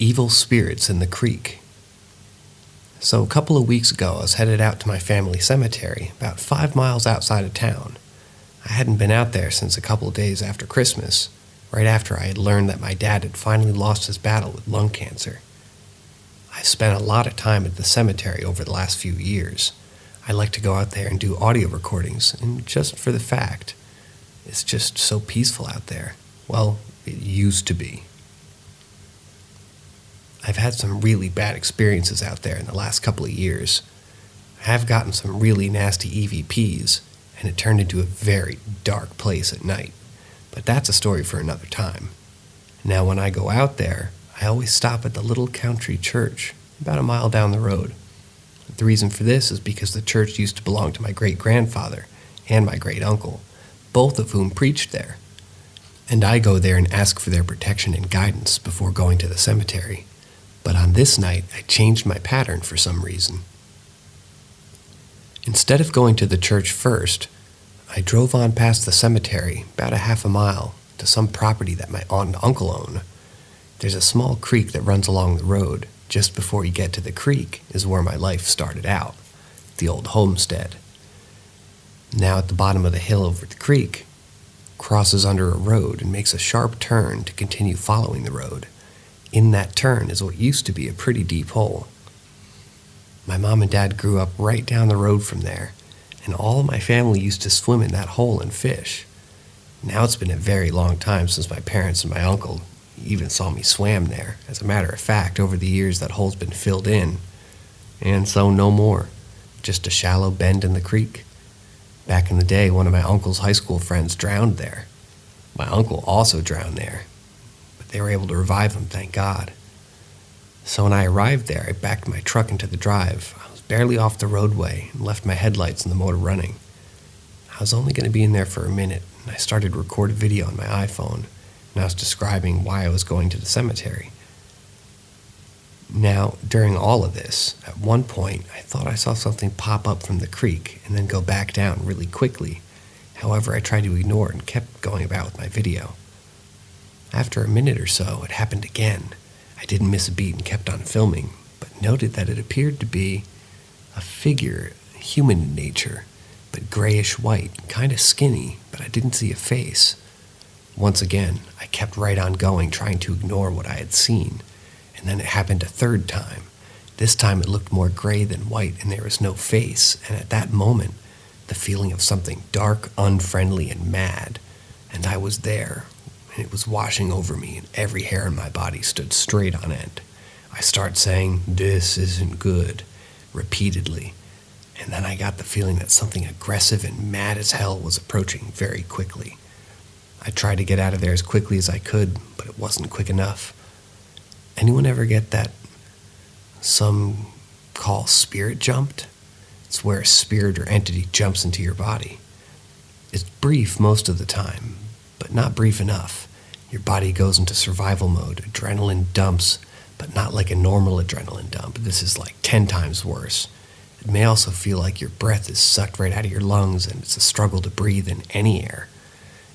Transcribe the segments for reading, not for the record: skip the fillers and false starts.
Evil spirits in the creek. So a couple of weeks ago, I was headed out to my family cemetery, about 5 miles outside of town. I hadn't been out there since a couple of days after Christmas, right after I had learned that my dad had finally lost his battle with lung cancer. I've spent a lot of time at the cemetery over the last few years. I like to go out there and do audio recordings, and just for the fact, it's just so peaceful out there. Well, it used to be. I've had some really bad experiences out there in the last couple of years. I have gotten some really nasty EVPs, and it turned into a very dark place at night. But that's a story for another time. Now when I go out there, I always stop at the little country church, about a mile down the road. The reason for this is because the church used to belong to my great-grandfather and my great-uncle, both of whom preached there. And I go there and ask for their protection and guidance before going to the cemetery. But on this night, I changed my pattern for some reason. Instead of going to the church first, I drove on past the cemetery, about a half a mile, to some property that my aunt and uncle own. There's a small creek that runs along the road. Just before you get to the creek is where my life started out, the old homestead. Now at the bottom of the hill over the creek, crosses under a road and makes a sharp turn to continue following the road. In that turn is what used to be a pretty deep hole. My mom and dad grew up right down the road from there, and all of my family used to swim in that hole and fish. Now it's been a very long time since my parents and my uncle even saw me swam there. As a matter of fact, over the years that hole's been filled in, and so no more. Just a shallow bend in the creek. Back in the day, one of my uncle's high school friends drowned there. My uncle also drowned there. They were able to revive him, thank God. So when I arrived there, I backed my truck into the drive. I was barely off the roadway and left my headlights and the motor running. I was only going to be in there for a minute, and I started to record a video on my iPhone, and I was describing why I was going to the cemetery. Now, during all of this, at one point, I thought I saw something pop up from the creek and then go back down really quickly. However, I tried to ignore it and kept going about with my video. After a minute or so, it happened again. I didn't miss a beat and kept on filming, but noted that it appeared to be a figure, human in nature, but grayish white, kind of skinny, but I didn't see a face. Once again, I kept right on going, trying to ignore what I had seen, and then it happened a third time. This time it looked more gray than white, and there was no face, and at that moment, the feeling of something dark, unfriendly, and mad, and I was there. And it was washing over me, and every hair in my body stood straight on end. I started saying, "This isn't good," repeatedly, and then I got the feeling that something aggressive and mad as hell was approaching very quickly. I tried to get out of there as quickly as I could, but it wasn't quick enough. Anyone ever get that some call spirit jumped? It's where a spirit or entity jumps into your body. It's brief most of the time, but not brief enough. Your body goes into survival mode, adrenaline dumps, but not like a normal adrenaline dump. This is like 10 times worse. It may also feel like your breath is sucked right out of your lungs and it's a struggle to breathe in any air.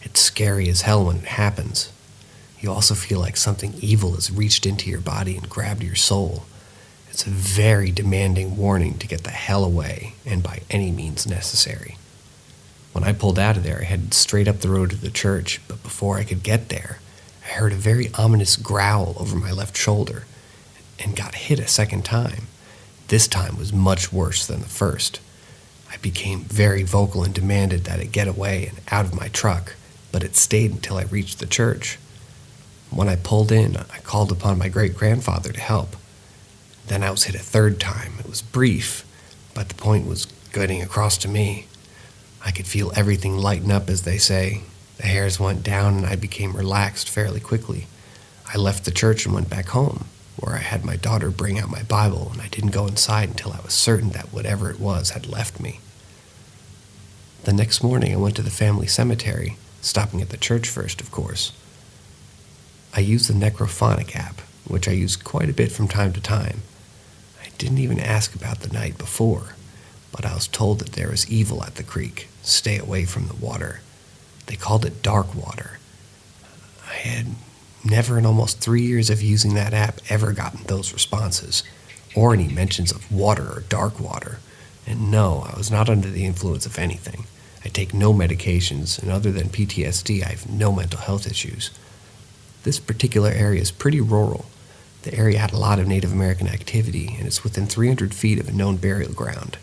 It's scary as hell when it happens. You also feel like something evil has reached into your body and grabbed your soul. It's a very demanding warning to get the hell away, and by any means necessary. When I pulled out of there, I headed straight up the road to the church, but before I could get there, I heard a very ominous growl over my left shoulder and got hit a second time. This time was much worse than the first. I became very vocal and demanded that it get away and out of my truck, but it stayed until I reached the church. When I pulled in, I called upon my great-grandfather to help. Then I was hit a third time. It was brief, but the point was getting across to me. I could feel everything lighten up, as they say. The hairs went down and I became relaxed fairly quickly. I left the church and went back home, where I had my daughter bring out my Bible, and I didn't go inside until I was certain that whatever it was had left me. The next morning I went to the family cemetery, stopping at the church first, of course. I used the necrophonic app, which I use quite a bit from time to time. I didn't even ask about the night before, but I was told that there was evil at the creek. Stay away from the water. They called it dark water. I had never in almost 3 years of using that app ever gotten those responses, or any mentions of water or dark water. And no, I was not under the influence of anything. I take no medications, and other than PTSD, I have no mental health issues. This particular area is pretty rural. The area had a lot of Native American activity, and it's within 300 feet of a known burial ground,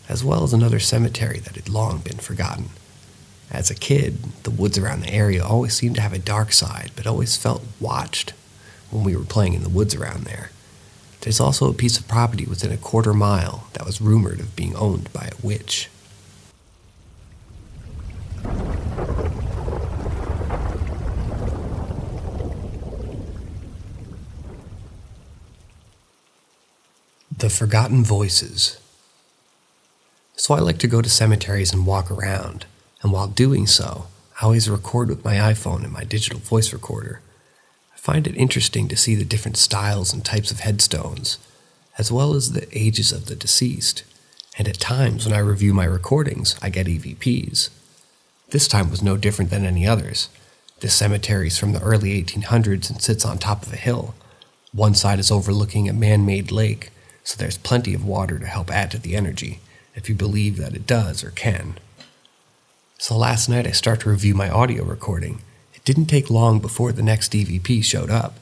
as well as another cemetery that had long been forgotten. As a kid, the woods around the area always seemed to have a dark side, but always felt watched when we were playing in the woods around there. There's also a piece of property within a quarter mile that was rumored of being owned by a witch. The Forgotten Voices. So I like to go to cemeteries and walk around, and while doing so, I always record with my iPhone and my digital voice recorder. I find it interesting to see the different styles and types of headstones, as well as the ages of the deceased, and at times when I review my recordings, I get EVPs. This time was no different than any others. This cemetery is from the early 1800s and sits on top of a hill. One side is overlooking a man-made lake, so there's plenty of water to help add to the energy, if you believe that it does or can. So last night I start to review my audio recording. It didn't take long before the next EVP showed up,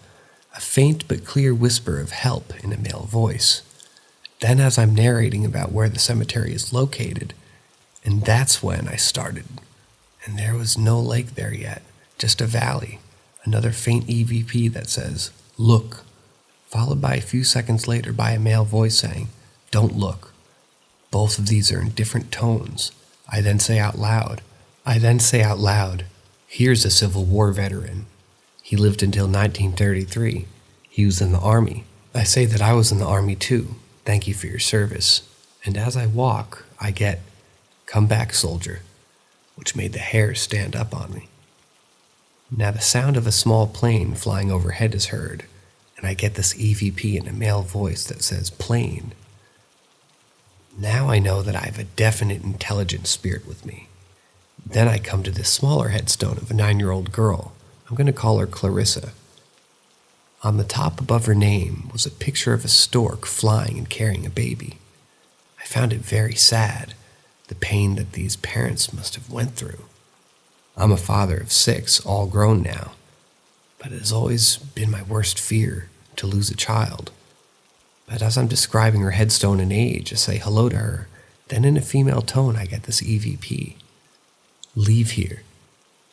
a faint but clear whisper of help in a male voice. Then as I'm narrating about where the cemetery is located, and that's when I started. And there was no lake there yet, just a valley, another faint EVP that says, "Look," followed by a few seconds later by a male voice saying, "Don't look." Both of these are in different tones. I then say out loud, "Here's a Civil War veteran. He lived until 1933. He was in the Army. I say that I was in the Army too. Thank you for your service." And as I walk, I get, "Come back, soldier," which made the hair stand up on me. Now the sound of a small plane flying overhead is heard, and I get this EVP in a male voice that says plane. Now I know that I have a definite intelligent spirit with me. Then I come to this smaller headstone of a 9-year-old girl. I'm going to call her Clarissa. On the top above her name was a picture of a stork flying and carrying a baby. I found it very sad, the pain that these parents must have went through. I'm a father of 6, all grown now, but it has always been my worst fear to lose a child. But as I'm describing her headstone and age, I say hello to her. Then in a female tone, I get this EVP. "Leave here."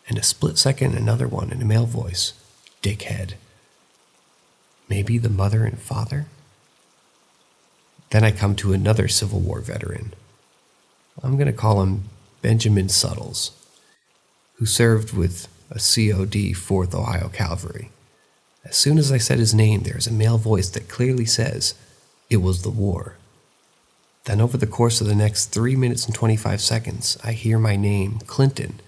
And a split second, another one in a male voice. "Dickhead." Maybe the mother and father? Then I come to another Civil War veteran. I'm going to call him Benjamin Suttles, who served with a COD 4th Ohio Cavalry. As soon as I said his name, there is a male voice that clearly says, "It was the war." Then over the course of the next 3 minutes and 25 seconds, I hear my name, Clinton,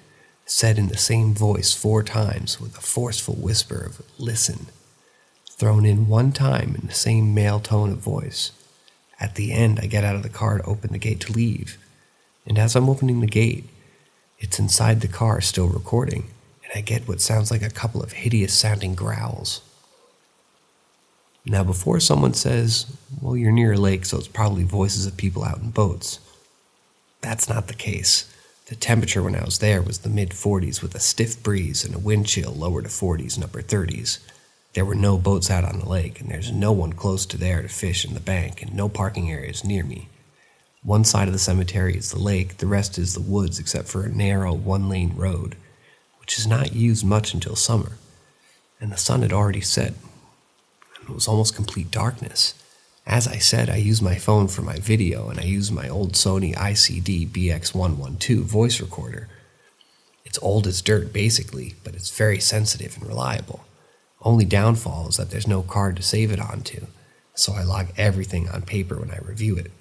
said in the same voice 4 times with a forceful whisper of "listen," thrown in 1 time in the same male tone of voice. At the end, I get out of the car to open the gate to leave, and as I'm opening the gate, it's inside the car still recording, and I get what sounds like a couple of hideous-sounding growls. Now, before someone says, "Well, you're near a lake, so it's probably voices of people out in boats," that's not the case. The temperature when I was there was the mid-40s with a stiff breeze and a wind chill lower to 40s and upper 30s. There were no boats out on the lake, and there's no one close to there to fish in the bank, and no parking areas near me. One side of the cemetery is the lake, the rest is the woods except for a narrow 1-lane road, which is not used much until summer, and the sun had already set. It was almost complete darkness. As I said, I use my phone for my video, and I use my old Sony ICD BX112 voice recorder. It's old as dirt, basically, but it's very sensitive and reliable. Only downfall is that there's no card to save it onto, so I log everything on paper when I review it.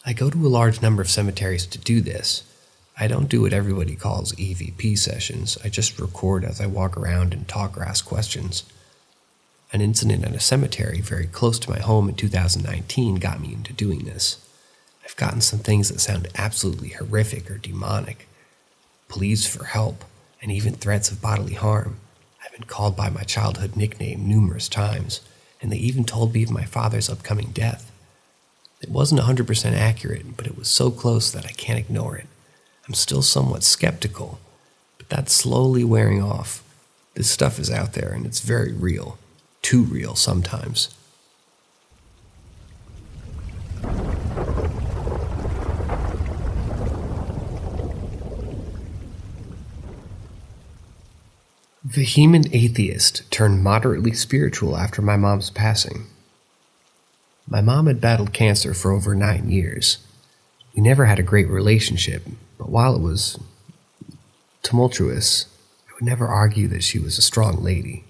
I go to a large number of cemeteries to do this. I don't do what everybody calls EVP sessions. I just record as I walk around and talk or ask questions. An incident at a cemetery very close to my home in 2019 got me into doing this. I've gotten some things that sound absolutely horrific or demonic. Pleas for help, and even threats of bodily harm. I've been called by my childhood nickname numerous times, and they even told me of my father's upcoming death. It wasn't 100% accurate, but it was so close that I can't ignore it. I'm still somewhat skeptical, but that's slowly wearing off. This stuff is out there, and it's very real. Too real sometimes. Vehement atheist turned moderately spiritual after my mom's passing. My mom had battled cancer for over 9 years. We never had a great relationship, but while it was tumultuous, I would never argue that she was a strong lady.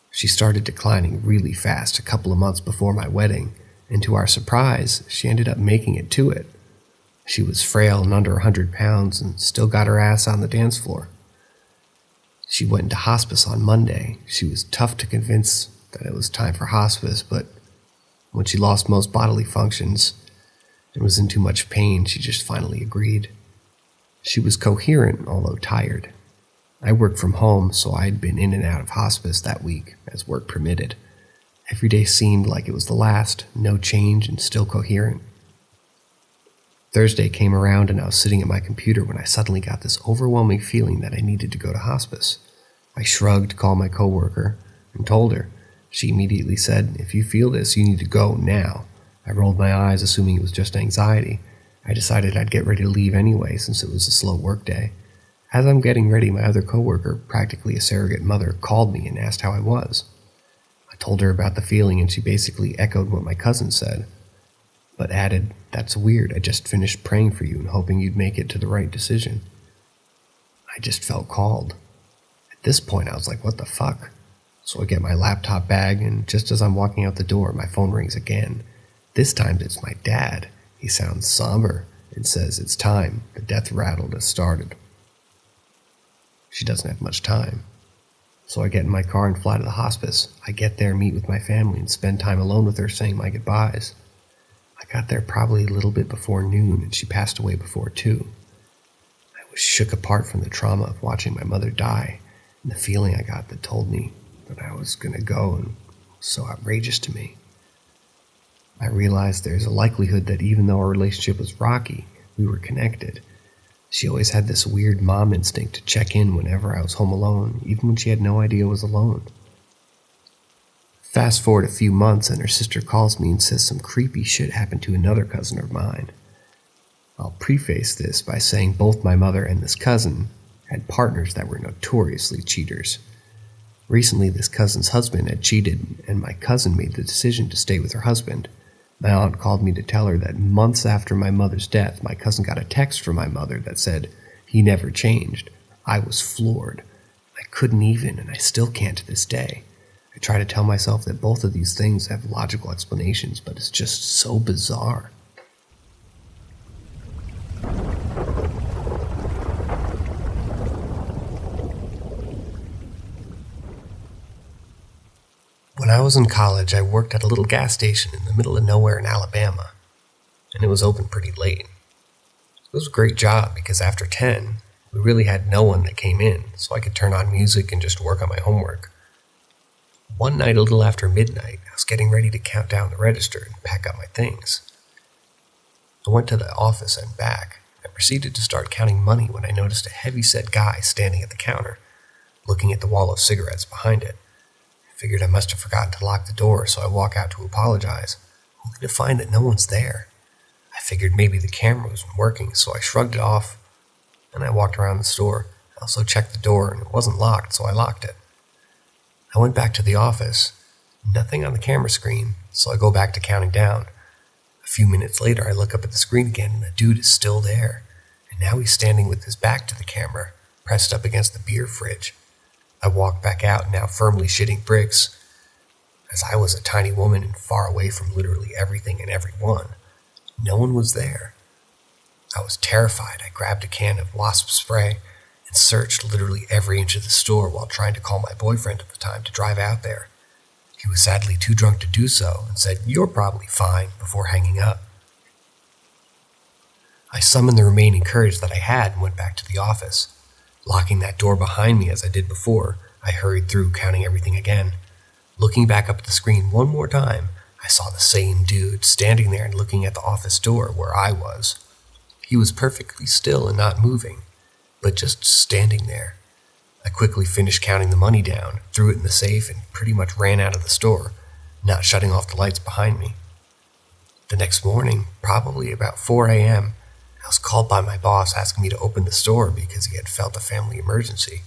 She started declining really fast a couple of months before my wedding, and to our surprise, she ended up making it to it. She was frail and under 100 pounds and still got her ass on the dance floor. She went into hospice on Monday. She was tough to convince that it was time for hospice, but when she lost most bodily functions and was in too much pain, she just finally agreed. She was coherent, although tired. I worked from home, so I had been in and out of hospice that week, as work permitted. Every day seemed like it was the last, no change and still coherent. Thursday came around and I was sitting at my computer when I suddenly got this overwhelming feeling that I needed to go to hospice. I shrugged, called my coworker, and told her. She immediately said, "If you feel this, you need to go now." I rolled my eyes, assuming it was just anxiety. I decided I'd get ready to leave anyway, since it was a slow work day. As I'm getting ready, my other coworker, practically a surrogate mother, called me and asked how I was. I told her about the feeling, and she basically echoed what my cousin said, but added, "That's weird. I just finished praying for you and hoping you'd make it to the right decision." I just felt called. At this point, I was like, what the fuck? So I get my laptop bag, and just as I'm walking out the door, my phone rings again. This time it's my dad. He sounds somber and says, "It's time. The death rattle has started." She doesn't have much time. So I get in my car and fly to the hospice. I get there, meet with my family, and spend time alone with her saying my goodbyes. I got there probably a little bit before noon, and she passed away before 2. I was shook apart from the trauma of watching my mother die, and the feeling I got that told me that I was going to go and was so outrageous to me. I realized there's a likelihood that even though our relationship was rocky, we were connected. She always had this weird mom instinct to check in whenever I was home alone, even when she had no idea I was alone. Fast forward a few months and her sister calls me and says some creepy shit happened to another cousin of mine. I'll preface this by saying both my mother and this cousin had partners that were notoriously cheaters. Recently, this cousin's husband had cheated, and my cousin made the decision to stay with her husband. My aunt called me to tell her that months after my mother's death, my cousin got a text from my mother that said, "He never changed." I was floored. I couldn't even, and I still can't to this day. I try to tell myself that both of these things have logical explanations, but it's just so bizarre. When I was in college, I worked at a little gas station in the middle of nowhere in Alabama, and it was open pretty late. It was a great job because after 10, we really had no one that came in, so I could turn on music and just work on my homework. One night, a little after midnight, I was getting ready to count down the register and pack up my things. I went to the office and back. I proceeded to start counting money when I noticed a heavy-set guy standing at the counter, looking at the wall of cigarettes behind it. I figured I must have forgotten to lock the door, so I walk out to apologize, only to find that no one's there. I figured maybe the camera wasn't working, so I shrugged it off, and I walked around the store. I also checked the door, and it wasn't locked, so I locked it. I went back to the office. Nothing on the camera screen, so I go back to counting down. A few minutes later, I look up at the screen again, and the dude is still there. And now he's standing with his back to the camera, pressed up against the beer fridge. I walk back out, now firmly shitting bricks. As I was a tiny woman and far away from literally everything and everyone, no one was there. I was terrified. I grabbed a can of wasp spray and searched literally every inch of the store while trying to call my boyfriend at the time to drive out there. He was sadly too drunk to do so and said, "You're probably fine," before hanging up. I summoned the remaining courage that I had and went back to the office. Locking that door behind me as I did before, I hurried through, counting everything again. Looking back up at the screen one more time, I saw the same dude standing there and looking at the office door where I was. He was perfectly still and not moving, but just standing there. I quickly finished counting the money down, threw it in the safe, and pretty much ran out of the store, not shutting off the lights behind me. The next morning, probably about 4 a.m., I was called by my boss asking me to open the store because he had felt a family emergency.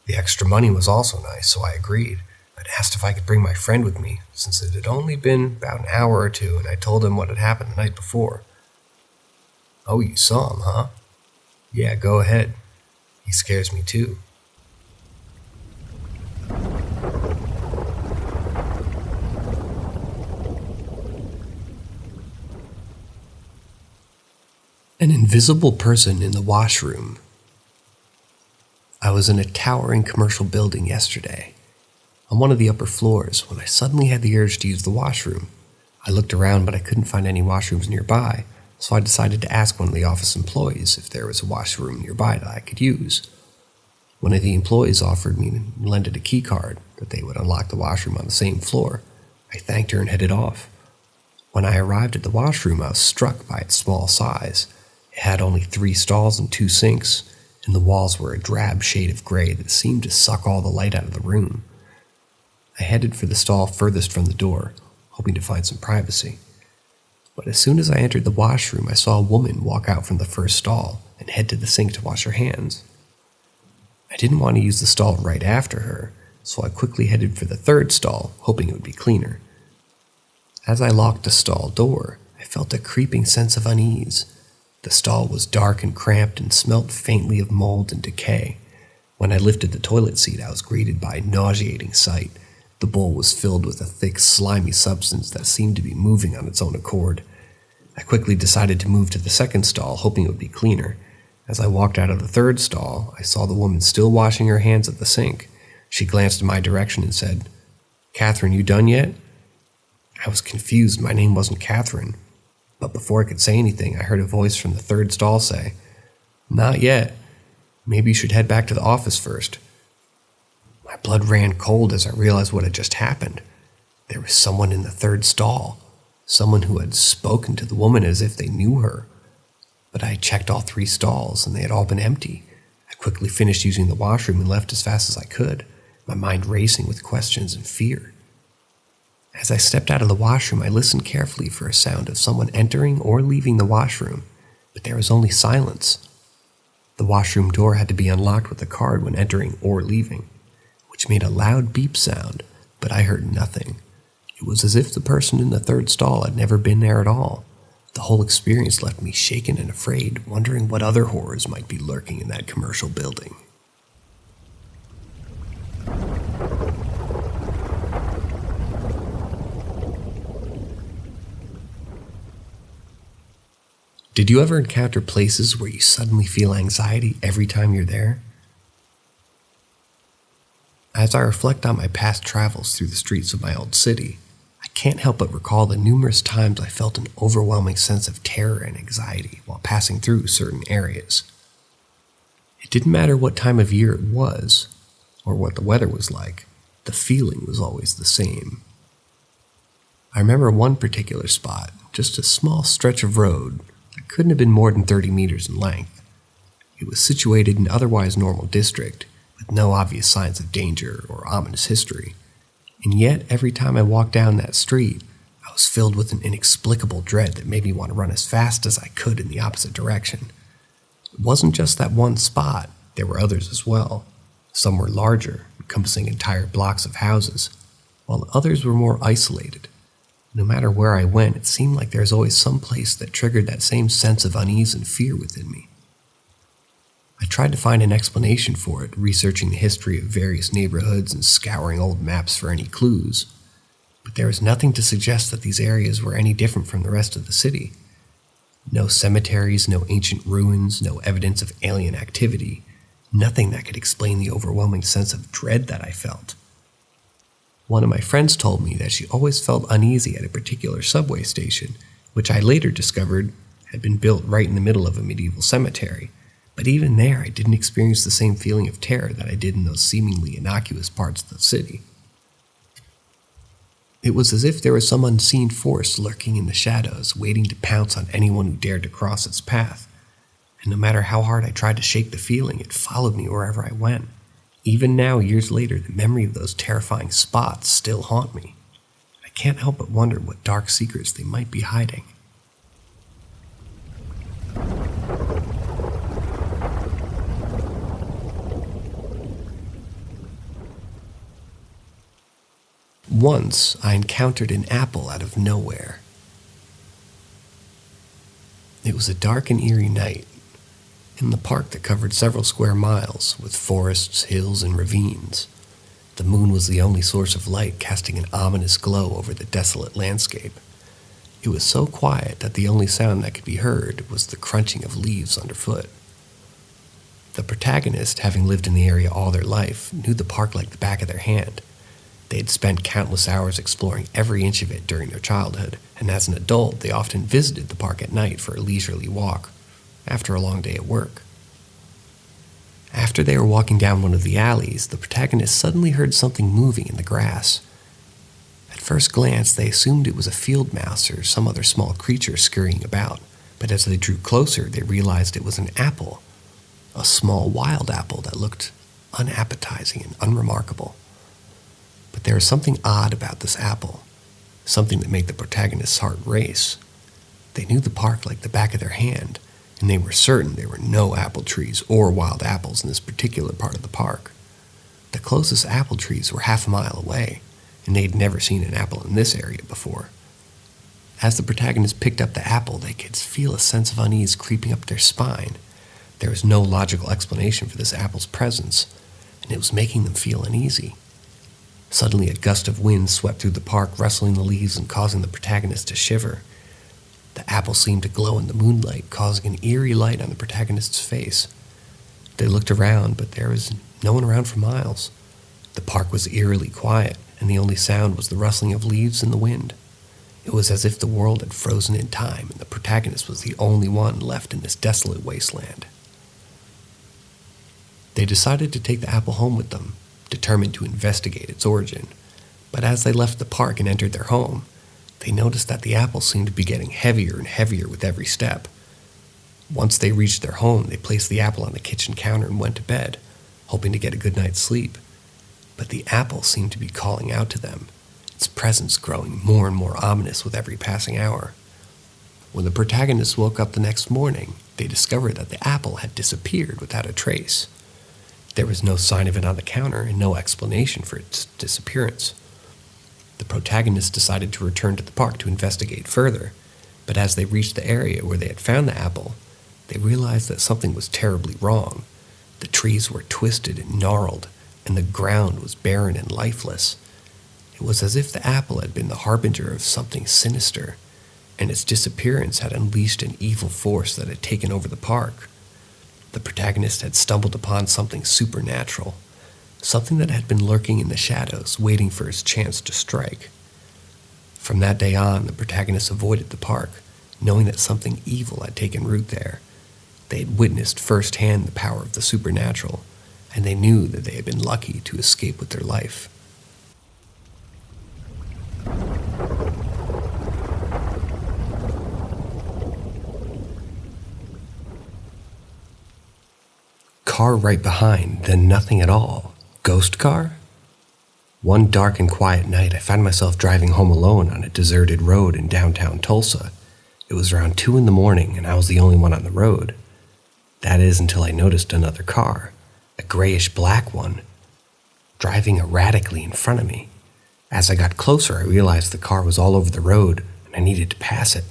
The extra money was also nice, so I agreed, but asked if I could bring my friend with me, since it had only been about an hour or two and I told him what had happened the night before. "Oh, you saw him, huh?" "Yeah, go ahead. He scares me too." An invisible person in the washroom. I was in a towering commercial building yesterday, on one of the upper floors, when I suddenly had the urge to use the washroom. I looked around, but I couldn't find any washrooms nearby, so I decided to ask one of the office employees if there was a washroom nearby that I could use. One of the employees offered me and lent a key card that they would unlock the washroom on the same floor. I thanked her and headed off. When I arrived at the washroom, I was struck by its small size. It had only 3 stalls and 2 sinks, and the walls were a drab shade of gray that seemed to suck all the light out of the room. I headed for the stall furthest from the door, hoping to find some privacy. But as soon as I entered the washroom, I saw a woman walk out from the first stall and head to the sink to wash her hands. I didn't want to use the stall right after her, so I quickly headed for the third stall, hoping it would be cleaner. As I locked the stall door, I felt a creeping sense of unease. The stall was dark and cramped and smelt faintly of mold and decay. When I lifted the toilet seat, I was greeted by a nauseating sight. The bowl was filled with a thick, slimy substance that seemed to be moving on its own accord. I quickly decided to move to the second stall, hoping it would be cleaner. As I walked out of the third stall, I saw the woman still washing her hands at the sink. She glanced in my direction and said, "Catherine, you done yet?" I was confused. My name wasn't Catherine. But before I could say anything, I heard a voice from the third stall say, "Not yet. Maybe you should head back to the office first." My blood ran cold as I realized what had just happened. There was someone in the third stall, someone who had spoken to the woman as if they knew her. But I had checked all 3 stalls, and they had all been empty. I quickly finished using the washroom and left as fast as I could, my mind racing with questions and fear. As I stepped out of the washroom, I listened carefully for a sound of someone entering or leaving the washroom, but there was only silence. The washroom door had to be unlocked with a card when entering or leaving, which made a loud beep sound, but I heard nothing. It was as if the person in the third stall had never been there at all. The whole experience left me shaken and afraid, wondering what other horrors might be lurking in that commercial building. Did you ever encounter places where you suddenly feel anxiety every time you're there? As I reflect on my past travels through the streets of my old city, I can't help but recall the numerous times I felt an overwhelming sense of terror and anxiety while passing through certain areas. It didn't matter what time of year it was, or what the weather was like, the feeling was always the same. I remember one particular spot, just a small stretch of road that couldn't have been more than 30 meters in length. It was situated in an otherwise normal district, with no obvious signs of danger or ominous history. And yet, every time I walked down that street, I was filled with an inexplicable dread that made me want to run as fast as I could in the opposite direction. It wasn't just that one spot, there were others as well. Some were larger, encompassing entire blocks of houses, while others were more isolated. No matter where I went, it seemed like there was always some place that triggered that same sense of unease and fear within me. I tried to find an explanation for it, researching the history of various neighborhoods and scouring old maps for any clues, but there was nothing to suggest that these areas were any different from the rest of the city. No cemeteries, no ancient ruins, no evidence of alien activity, nothing that could explain the overwhelming sense of dread that I felt. One of my friends told me that she always felt uneasy at a particular subway station, which I later discovered had been built right in the middle of a medieval cemetery, but But even there, I didn't experience the same feeling of terror that I did in those seemingly innocuous parts of the city. It was as if there was some unseen force lurking in the shadows, waiting to pounce on anyone who dared to cross its path. And no matter how hard I tried to shake the feeling, it followed me wherever I went. Even now, years later, the memory of those terrifying spots still haunt me. I can't help but wonder what dark secrets they might be hiding. Once, I encountered an apple out of nowhere. It was a dark and eerie night in the park that covered several square miles, with forests, hills, and ravines. The moon was the only source of light, casting an ominous glow over the desolate landscape. It was so quiet that the only sound that could be heard was the crunching of leaves underfoot. The protagonist, having lived in the area all their life, knew the park like the back of their hand. They had spent countless hours exploring every inch of it during their childhood, and as an adult, they often visited the park at night for a leisurely walk, after a long day at work. After they were walking down one of the alleys, the protagonist suddenly heard something moving in the grass. At first glance, they assumed it was a field mouse or some other small creature scurrying about, but as they drew closer, they realized it was an apple, a small wild apple that looked unappetizing and unremarkable. But there was something odd about this apple, something that made the protagonist's heart race. They knew the park like the back of their hand, and they were certain there were no apple trees or wild apples in this particular part of the park. The closest apple trees were half a mile away, and they'd never seen an apple in this area before. As the protagonist picked up the apple, they could feel a sense of unease creeping up their spine. There was no logical explanation for this apple's presence, and it was making them feel uneasy. Suddenly, a gust of wind swept through the park, rustling the leaves and causing the protagonist to shiver. The apple seemed to glow in the moonlight, causing an eerie light on the protagonist's face. They looked around, but there was no one around for miles. The park was eerily quiet, and the only sound was the rustling of leaves in the wind. It was as if the world had frozen in time, and the protagonist was the only one left in this desolate wasteland. They decided to take the apple home with them, determined to investigate its origin. But as they left the park and entered their home, they noticed that the apple seemed to be getting heavier and heavier with every step. Once they reached their home, they placed the apple on the kitchen counter and went to bed, hoping to get a good night's sleep. But the apple seemed to be calling out to them, its presence growing more and more ominous with every passing hour. When the protagonists woke up the next morning, they discovered that the apple had disappeared without a trace. There was no sign of it on the counter and no explanation for its disappearance. The protagonists decided to return to the park to investigate further, but as they reached the area where they had found the apple, they realized that something was terribly wrong. The trees were twisted and gnarled, and the ground was barren and lifeless. It was as if the apple had been the harbinger of something sinister, and its disappearance had unleashed an evil force that had taken over the park. The protagonist had stumbled upon something supernatural, something that had been lurking in the shadows, waiting for its chance to strike. From that day on, the protagonists avoided the park, knowing that something evil had taken root there. They had witnessed firsthand the power of the supernatural, and they knew that they had been lucky to escape with their life. Car right behind, then nothing at all. Ghost car? One dark and quiet night, I found myself driving home alone on a deserted road in downtown Tulsa. It was around 2 a.m, and I was the only one on the road. That is, until I noticed another car, a grayish-black one, driving erratically in front of me. As I got closer, I realized the car was all over the road, and I needed to pass it.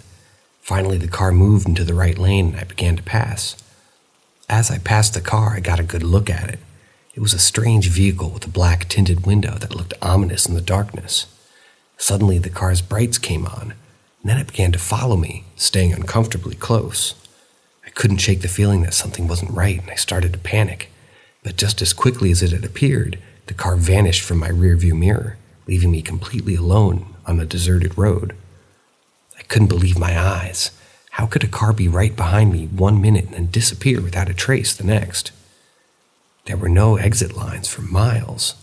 Finally, the car moved into the right lane, and I began to pass. As I passed the car, I got a good look at it. It was a strange vehicle with a black tinted window that looked ominous in the darkness. Suddenly, the car's brights came on, and then it began to follow me, staying uncomfortably close. I couldn't shake the feeling that something wasn't right, and I started to panic. But just as quickly as it had appeared, the car vanished from my rearview mirror, leaving me completely alone on the deserted road. I couldn't believe my eyes. How could a car be right behind me 1 minute and then disappear without a trace the next? There were no exit lines for miles,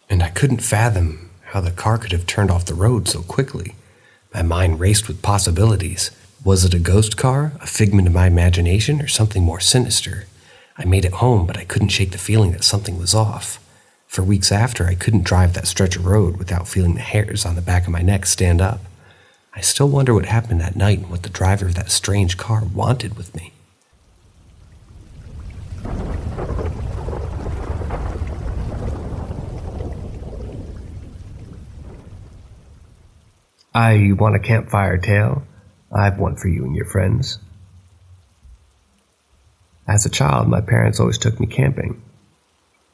and I couldn't fathom how the car could have turned off the road so quickly. My mind raced with possibilities. Was it a ghost car, a figment of my imagination, or something more sinister? I made it home, but I couldn't shake the feeling that something was off. For weeks after, I couldn't drive that stretch of road without feeling the hairs on the back of my neck stand up. I still wonder what happened that night and what the driver of that strange car wanted with me. I want a campfire tale? I've one for you and your friends. As a child, my parents always took me camping.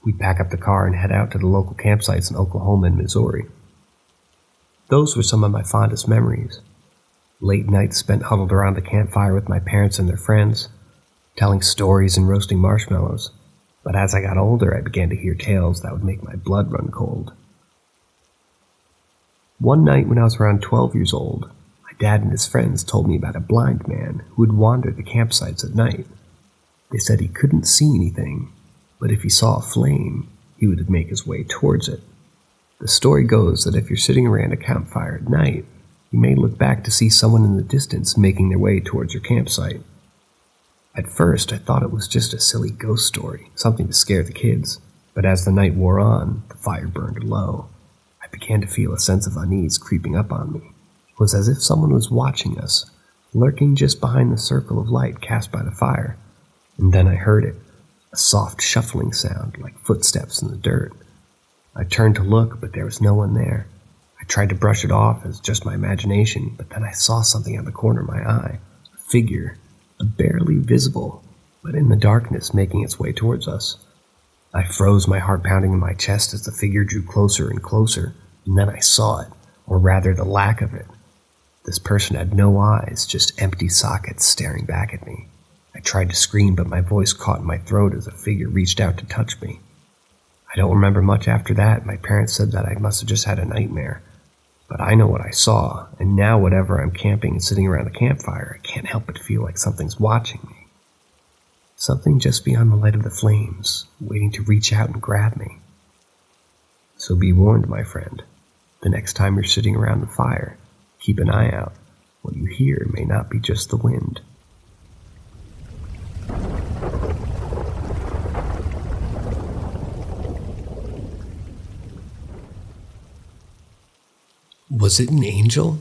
We'd pack up the car and head out to the local campsites in Oklahoma and Missouri. Those were some of my fondest memories. Late nights spent huddled around the campfire with my parents and their friends, telling stories and roasting marshmallows. But as I got older, I began to hear tales that would make my blood run cold. One night when I was around 12 years old, my dad and his friends told me about a blind man who would wander the campsites at night. They said he couldn't see anything, but if he saw a flame, he would make his way towards it. The story goes that if you're sitting around a campfire at night, you may look back to see someone in the distance making their way towards your campsite. At first, I thought it was just a silly ghost story, something to scare the kids, but as the night wore on, the fire burned low. I began to feel a sense of unease creeping up on me. It was as if someone was watching us, lurking just behind the circle of light cast by the fire. And then I heard it, a soft shuffling sound like footsteps in the dirt. I turned to look, but there was no one there. I tried to brush it off as just my imagination, but then I saw something out the corner of my eye, a figure, barely visible, but in the darkness making its way towards us. I froze, my heart pounding in my chest as the figure drew closer and closer, and then I saw it, or rather the lack of it. This person had no eyes, just empty sockets staring back at me. I tried to scream, but my voice caught in my throat as the figure reached out to touch me. I don't remember much after that. My parents said that I must have just had a nightmare. But I know what I saw, and now whenever I'm camping and sitting around a campfire, I can't help but feel like something's watching me. Something just beyond the light of the flames, waiting to reach out and grab me. So be warned, my friend. The next time you're sitting around the fire, keep an eye out. What you hear may not be just the wind. Was it an angel?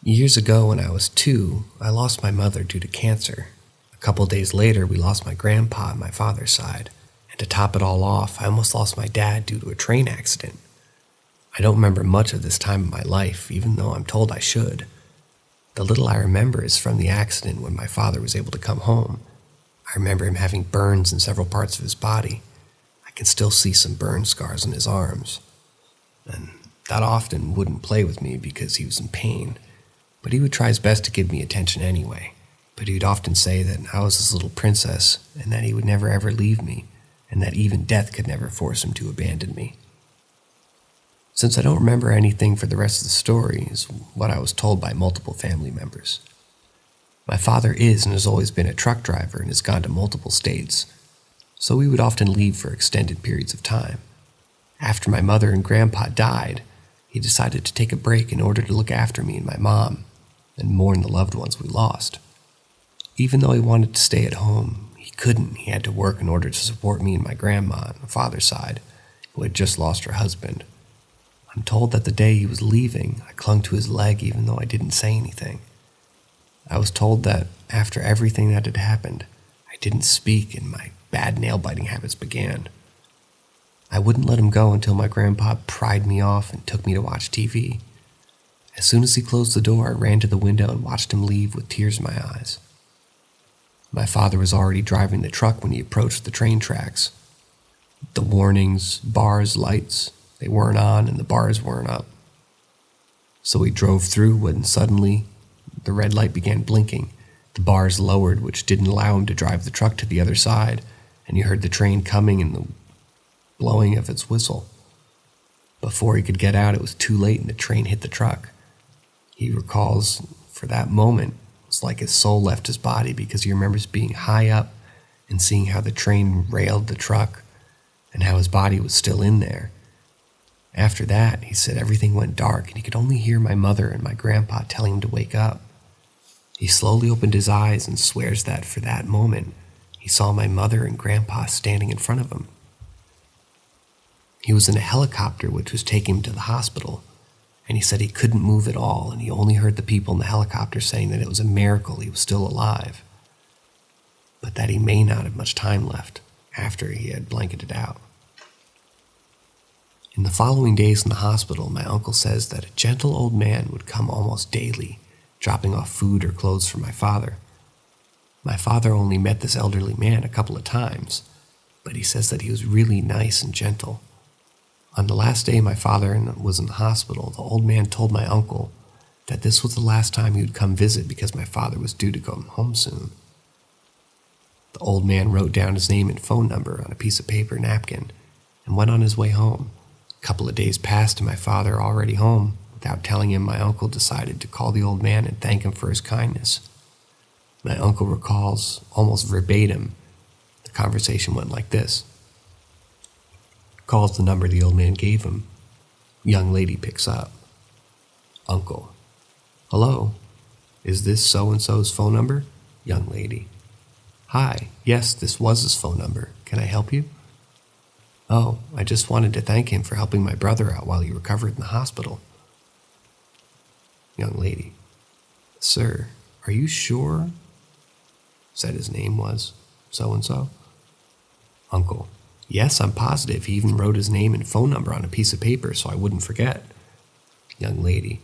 Years ago when I was 2, I lost my mother due to cancer. A couple days later, we lost my grandpa on my father's side. And to top it all off, I almost lost my dad due to a train accident. I don't remember much of this time in my life, even though I'm told I should. The little I remember is from the accident when my father was able to come home. I remember him having burns in several parts of his body. I can still see some burn scars on his arms. And that often wouldn't play with me because he was in pain, but he would try his best to give me attention anyway. But he'd often say that I was his little princess and that he would never ever leave me, and that even death could never force him to abandon me. Since I don't remember anything for the rest of the story is what I was told by multiple family members. My father is and has always been a truck driver and has gone to multiple states, so we would often leave for extended periods of time. After my mother and grandpa died, he decided to take a break in order to look after me and my mom, and mourn the loved ones we lost. Even though he wanted to stay at home, he couldn't. He had to work in order to support me and my grandma on my father's side, who had just lost her husband. I'm told that the day he was leaving, I clung to his leg even though I didn't say anything. I was told that after everything that had happened, I didn't speak and my bad nail-biting habits began. I wouldn't let him go until my grandpa pried me off and took me to watch TV. As soon as he closed the door, I ran to the window and watched him leave with tears in my eyes. My father was already driving the truck when he approached the train tracks. The warnings, bars, lights, they weren't on and the bars weren't up. So he drove through when suddenly the red light began blinking. The bars lowered, which didn't allow him to drive the truck to the other side, and you heard the train coming and the blowing of its whistle. Before he could get out, it was too late and the train hit the truck. He recalls, for that moment, It's like his soul left his body because he remembers being high up and seeing how the train railed the truck and how his body was still in there. After that, he said everything went dark and he could only hear my mother and my grandpa telling him to wake up. He slowly opened his eyes and swears that for that moment, he saw my mother and grandpa standing in front of him. He was in a helicopter which was taking him to the hospital, and he said he couldn't move at all, and he only heard the people in the helicopter saying that it was a miracle he was still alive, but that he may not have much time left after he had blanketed out. In the following days in the hospital, my uncle says that a gentle old man would come almost daily, dropping off food or clothes for my father. My father only met this elderly man a couple of times, but he says that he was really nice and gentle. On the last day my father was in the hospital, the old man told my uncle that this was the last time he would come visit because my father was due to come home soon. The old man wrote down his name and phone number on a piece of paper napkin and went on his way home. A couple of days passed and my father, already home, without telling him, my uncle decided to call the old man and thank him for his kindness. My uncle recalls, almost verbatim, the conversation went like this. Calls the number the old man gave him. Young lady picks up. Uncle. Hello, is this so-and-so's phone number? Young lady. Hi, yes, this was his phone number. Can I help you? Oh, I just wanted to thank him for helping my brother out while he recovered in the hospital. Young lady. Sir, are you sure? Said his name was so-and-so. Uncle. Yes, I'm positive. He even wrote his name and phone number on a piece of paper so I wouldn't forget. Young lady.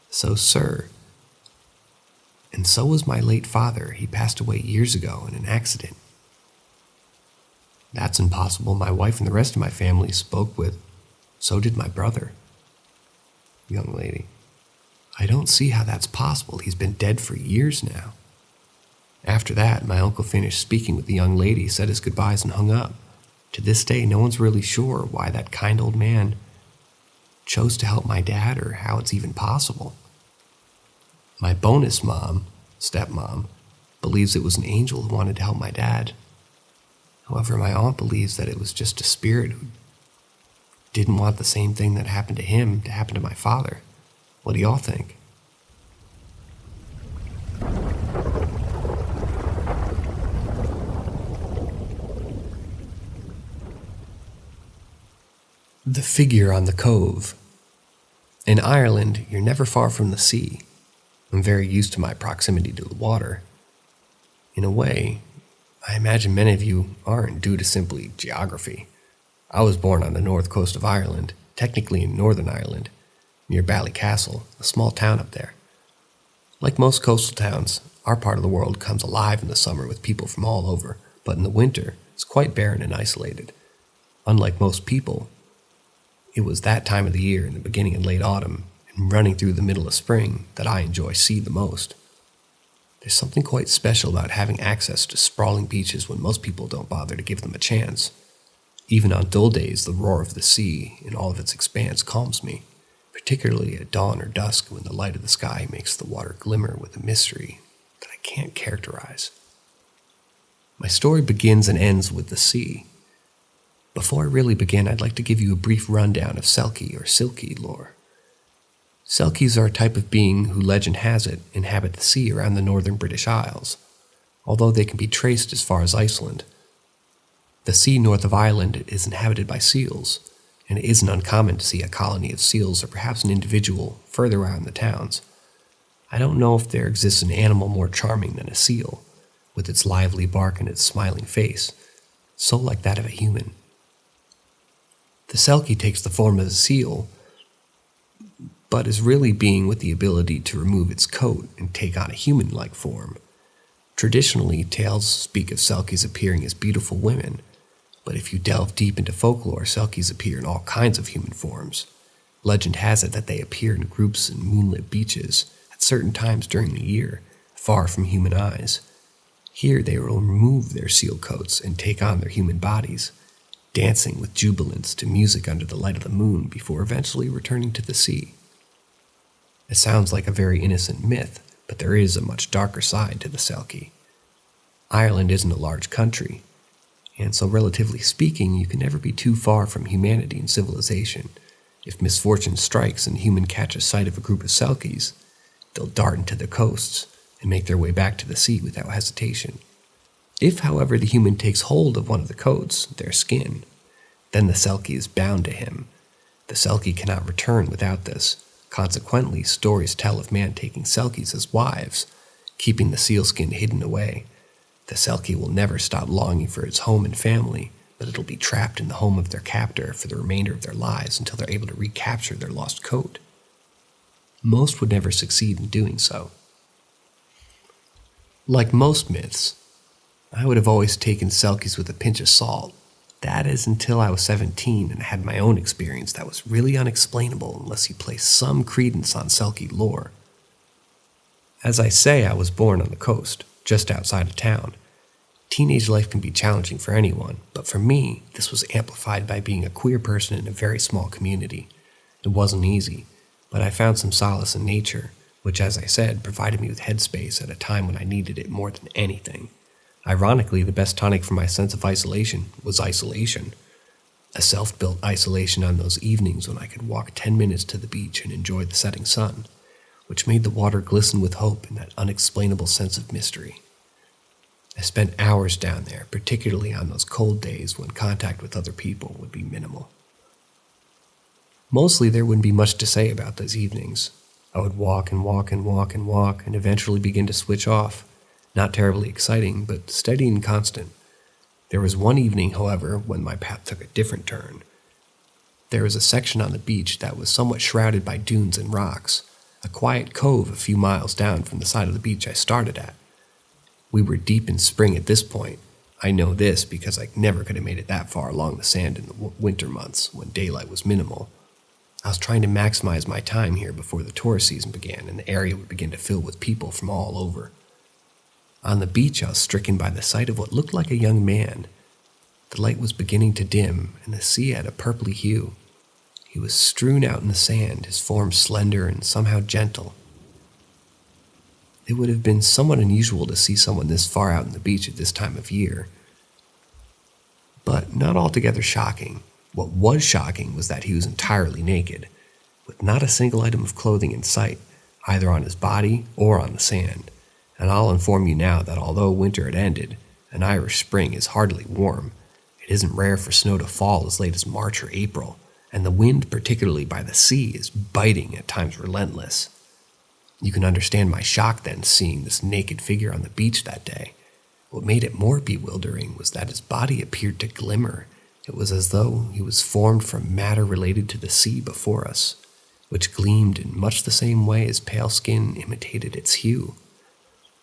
So, sir. And so was my late father. He passed away years ago in an accident. That's impossible. My wife and the rest of my family spoke with. So did my brother. Young lady. I don't see how that's possible. He's been dead for years now. After that, my uncle finished speaking with the young lady, said his goodbyes, and hung up. To this day, no one's really sure why that kind old man chose to help my dad or how it's even possible. My bonus mom, stepmom, believes it was an angel who wanted to help my dad. However, my aunt believes that it was just a spirit who didn't want the same thing that happened to him to happen to my father. What do y'all think? The figure on the cove. In Ireland, you're never far from the sea. I'm very used to my proximity to the water. In a way, I imagine many of you aren't due to simply geography. I was born on the north coast of Ireland, technically in Northern Ireland, near Ballycastle, a small town up there. Like most coastal towns, our part of the world comes alive in the summer with people from all over, but in the winter, it's quite barren and isolated. Unlike most people, it was that time of the year in the beginning and late autumn and running through the middle of spring that I enjoy sea the most. There's something quite special about having access to sprawling beaches when most people don't bother to give them a chance. Even on dull days, the roar of the sea in all of its expanse calms me, particularly at dawn or dusk when the light of the sky makes the water glimmer with a mystery that I can't characterize. My story begins and ends with the sea. Before I really begin, I'd like to give you a brief rundown of Selkie or Silkie lore. Selkies are a type of being who, legend has it, inhabit the sea around the northern British Isles, although they can be traced as far as Iceland. The sea north of Ireland is inhabited by seals, and it isn't uncommon to see a colony of seals or perhaps an individual further out in the towns. I don't know if there exists an animal more charming than a seal, with its lively bark and its smiling face, so like that of a human. The Selkie takes the form of a seal, but is really being with the ability to remove its coat and take on a human-like form. Traditionally, tales speak of Selkies appearing as beautiful women, but if you delve deep into folklore, Selkies appear in all kinds of human forms. Legend has it that they appear in groups in moonlit beaches at certain times during the year, far from human eyes. Here they will remove their seal coats and take on their human bodies, dancing with jubilance to music under the light of the moon before eventually returning to the sea. It sounds like a very innocent myth, but there is a much darker side to the Selkie. Ireland isn't a large country, and so relatively speaking, you can never be too far from humanity and civilization. If misfortune strikes and human catches sight of a group of Selkies, they'll dart into the coasts and make their way back to the sea without hesitation. If, however, the human takes hold of one of the coats, their skin, then the Selkie is bound to him. The Selkie cannot return without this. Consequently, stories tell of man taking Selkies as wives, keeping the sealskin hidden away. The Selkie will never stop longing for its home and family, but it'll be trapped in the home of their captor for the remainder of their lives until they're able to recapture their lost coat. Most would never succeed in doing so. Like most myths, I would have always taken Selkies with a pinch of salt. That is until I was 17 and had my own experience that was really unexplainable unless you place some credence on Selkie lore. As I say, I was born on the coast, just outside of town. Teenage life can be challenging for anyone, but for me, this was amplified by being a queer person in a very small community. It wasn't easy, but I found some solace in nature, which, as I said, provided me with headspace at a time when I needed it more than anything. Ironically, the best tonic for my sense of isolation was isolation. A self-built isolation on those evenings when I could walk 10 minutes to the beach and enjoy the setting sun, which made the water glisten with hope and that unexplainable sense of mystery. I spent hours down there, particularly on those cold days when contact with other people would be minimal. Mostly there wouldn't be much to say about those evenings. I would walk and walk and walk and walk and eventually begin to switch off. Not terribly exciting, but steady and constant. There was one evening, however, when my path took a different turn. There was a section on the beach that was somewhat shrouded by dunes and rocks, a quiet cove a few miles down from the side of the beach I started at. We were deep in spring at this point. I know this because I never could have made it that far along the sand in the winter months when daylight was minimal. I was trying to maximize my time here before the tourist season began and the area would begin to fill with people from all over. On the beach, I was stricken by the sight of what looked like a young man. The light was beginning to dim, and the sea had a purply hue. He was strewn out in the sand, his form slender and somehow gentle. It would have been somewhat unusual to see someone this far out on the beach at this time of year, but not altogether shocking. What was shocking was that he was entirely naked, with not a single item of clothing in sight, either on his body or on the sand. And I'll inform you now that although winter had ended, an Irish spring is hardly warm. It isn't rare for snow to fall as late as March or April, and the wind, particularly by the sea, is biting, at times relentless. You can understand my shock then seeing this naked figure on the beach that day. What made it more bewildering was that his body appeared to glimmer. It was as though he was formed from matter related to the sea before us, which gleamed in much the same way as pale skin imitated its hue,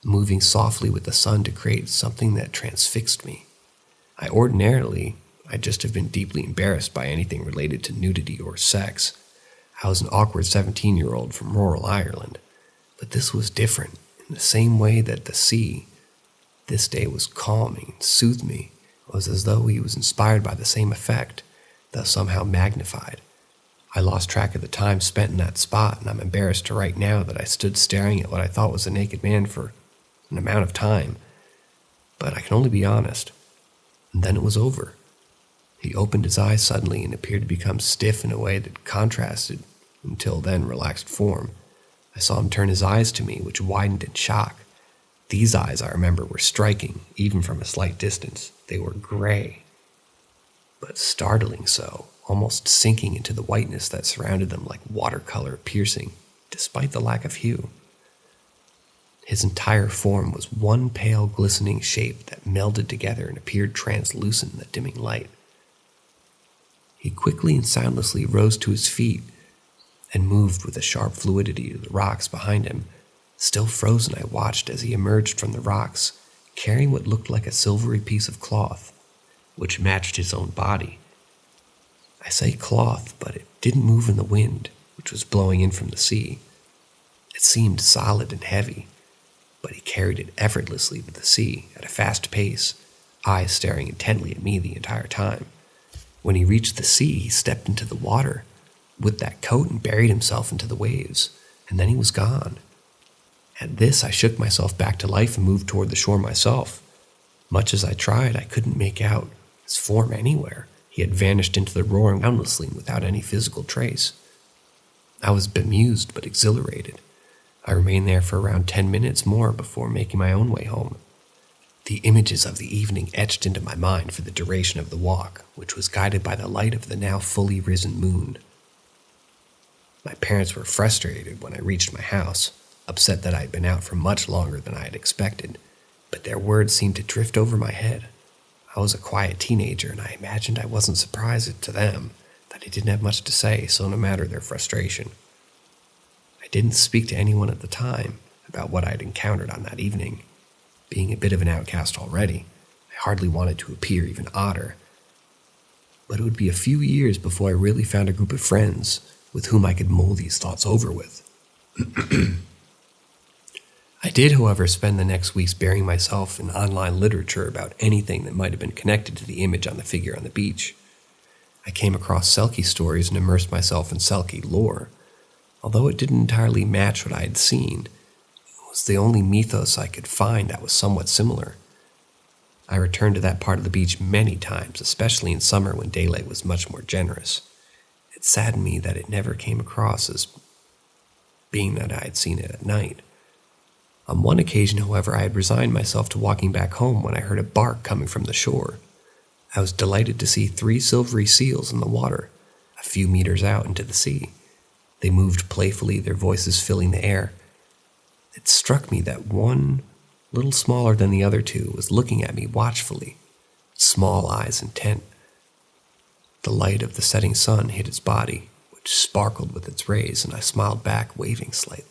moving softly with the sun to create something that transfixed me. I'd just have been deeply embarrassed by anything related to nudity or sex. I was an awkward 17-year-old from rural Ireland, but this was different in the same way that the sea, this day, was calming and soothed me. It was as though he was inspired by the same effect, though somehow magnified. I lost track of the time spent in that spot, and I'm embarrassed to write now that I stood staring at what I thought was a naked man for an amount of time, but I can only be honest. And then it was over. He opened his eyes suddenly and appeared to become stiff in a way that contrasted, until then, relaxed form. I saw him turn his eyes to me, which widened in shock. These eyes, I remember, were striking, even from a slight distance. They were gray, but startling so, almost sinking into the whiteness that surrounded them like watercolor piercing, despite the lack of hue. His entire form was one pale, glistening shape that melded together and appeared translucent in the dimming light. He quickly and soundlessly rose to his feet and moved with a sharp fluidity to the rocks behind him. Still frozen, I watched as he emerged from the rocks, carrying what looked like a silvery piece of cloth, which matched his own body. I say cloth, but it didn't move in the wind, which was blowing in from the sea. It seemed solid and heavy, but he carried it effortlessly with the sea at a fast pace, eyes staring intently at me the entire time. When he reached the sea, he stepped into the water with that coat and buried himself into the waves, and then he was gone. At this, I shook myself back to life and moved toward the shore myself. Much as I tried, I couldn't make out his form anywhere. He had vanished into the roaring boundlessly without any physical trace. I was bemused but exhilarated. I remained there for around 10 minutes more before making my own way home. The images of the evening etched into my mind for the duration of the walk, which was guided by the light of the now fully risen moon. My parents were frustrated when I reached my house, upset that I had been out for much longer than I had expected, but their words seemed to drift over my head. I was a quiet teenager, and I imagined I wasn't surprised to them that I didn't have much to say, so no matter their frustration. I didn't speak to anyone at the time about what I had encountered on that evening. Being a bit of an outcast already, I hardly wanted to appear even odder. But it would be a few years before I really found a group of friends with whom I could mull these thoughts over with. I did, however, spend the next weeks burying myself in online literature about anything that might have been connected to the image on the figure on the beach. I came across Selkie stories and immersed myself in Selkie lore. Although it didn't entirely match what I had seen, it was the only mythos I could find that was somewhat similar. I returned to that part of the beach many times, especially in summer when daylight was much more generous. It saddened me that it never came across as being that I had seen it at night. On one occasion, however, I had resigned myself to walking back home when I heard a bark coming from the shore. I was delighted to see 3 silvery seals in the water, a few meters out into the sea. They moved playfully, their voices filling the air. It struck me that one, little smaller than the other 2, was looking at me watchfully, small eyes intent. The light of the setting sun hit its body, which sparkled with its rays, and I smiled back, waving slightly.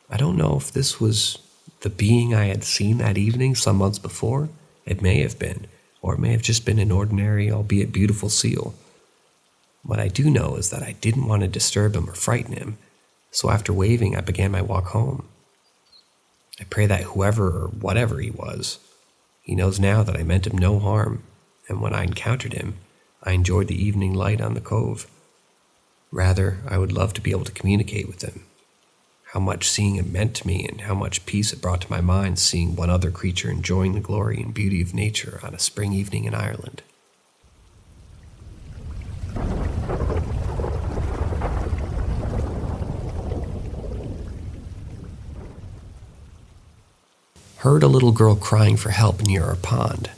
I don't know if this was the being I had seen that evening some months before. It may have been, or it may have just been an ordinary, albeit beautiful seal. What I do know is that I didn't want to disturb him or frighten him, so after waving, I began my walk home. I pray that whoever or whatever he was, he knows now that I meant him no harm, and when I encountered him, I enjoyed the evening light on the cove. Rather, I would love to be able to communicate with him. How much seeing him meant to me and how much peace it brought to my mind seeing one other creature enjoying the glory and beauty of nature on a spring evening in Ireland. Heard a little girl crying for help near our pond.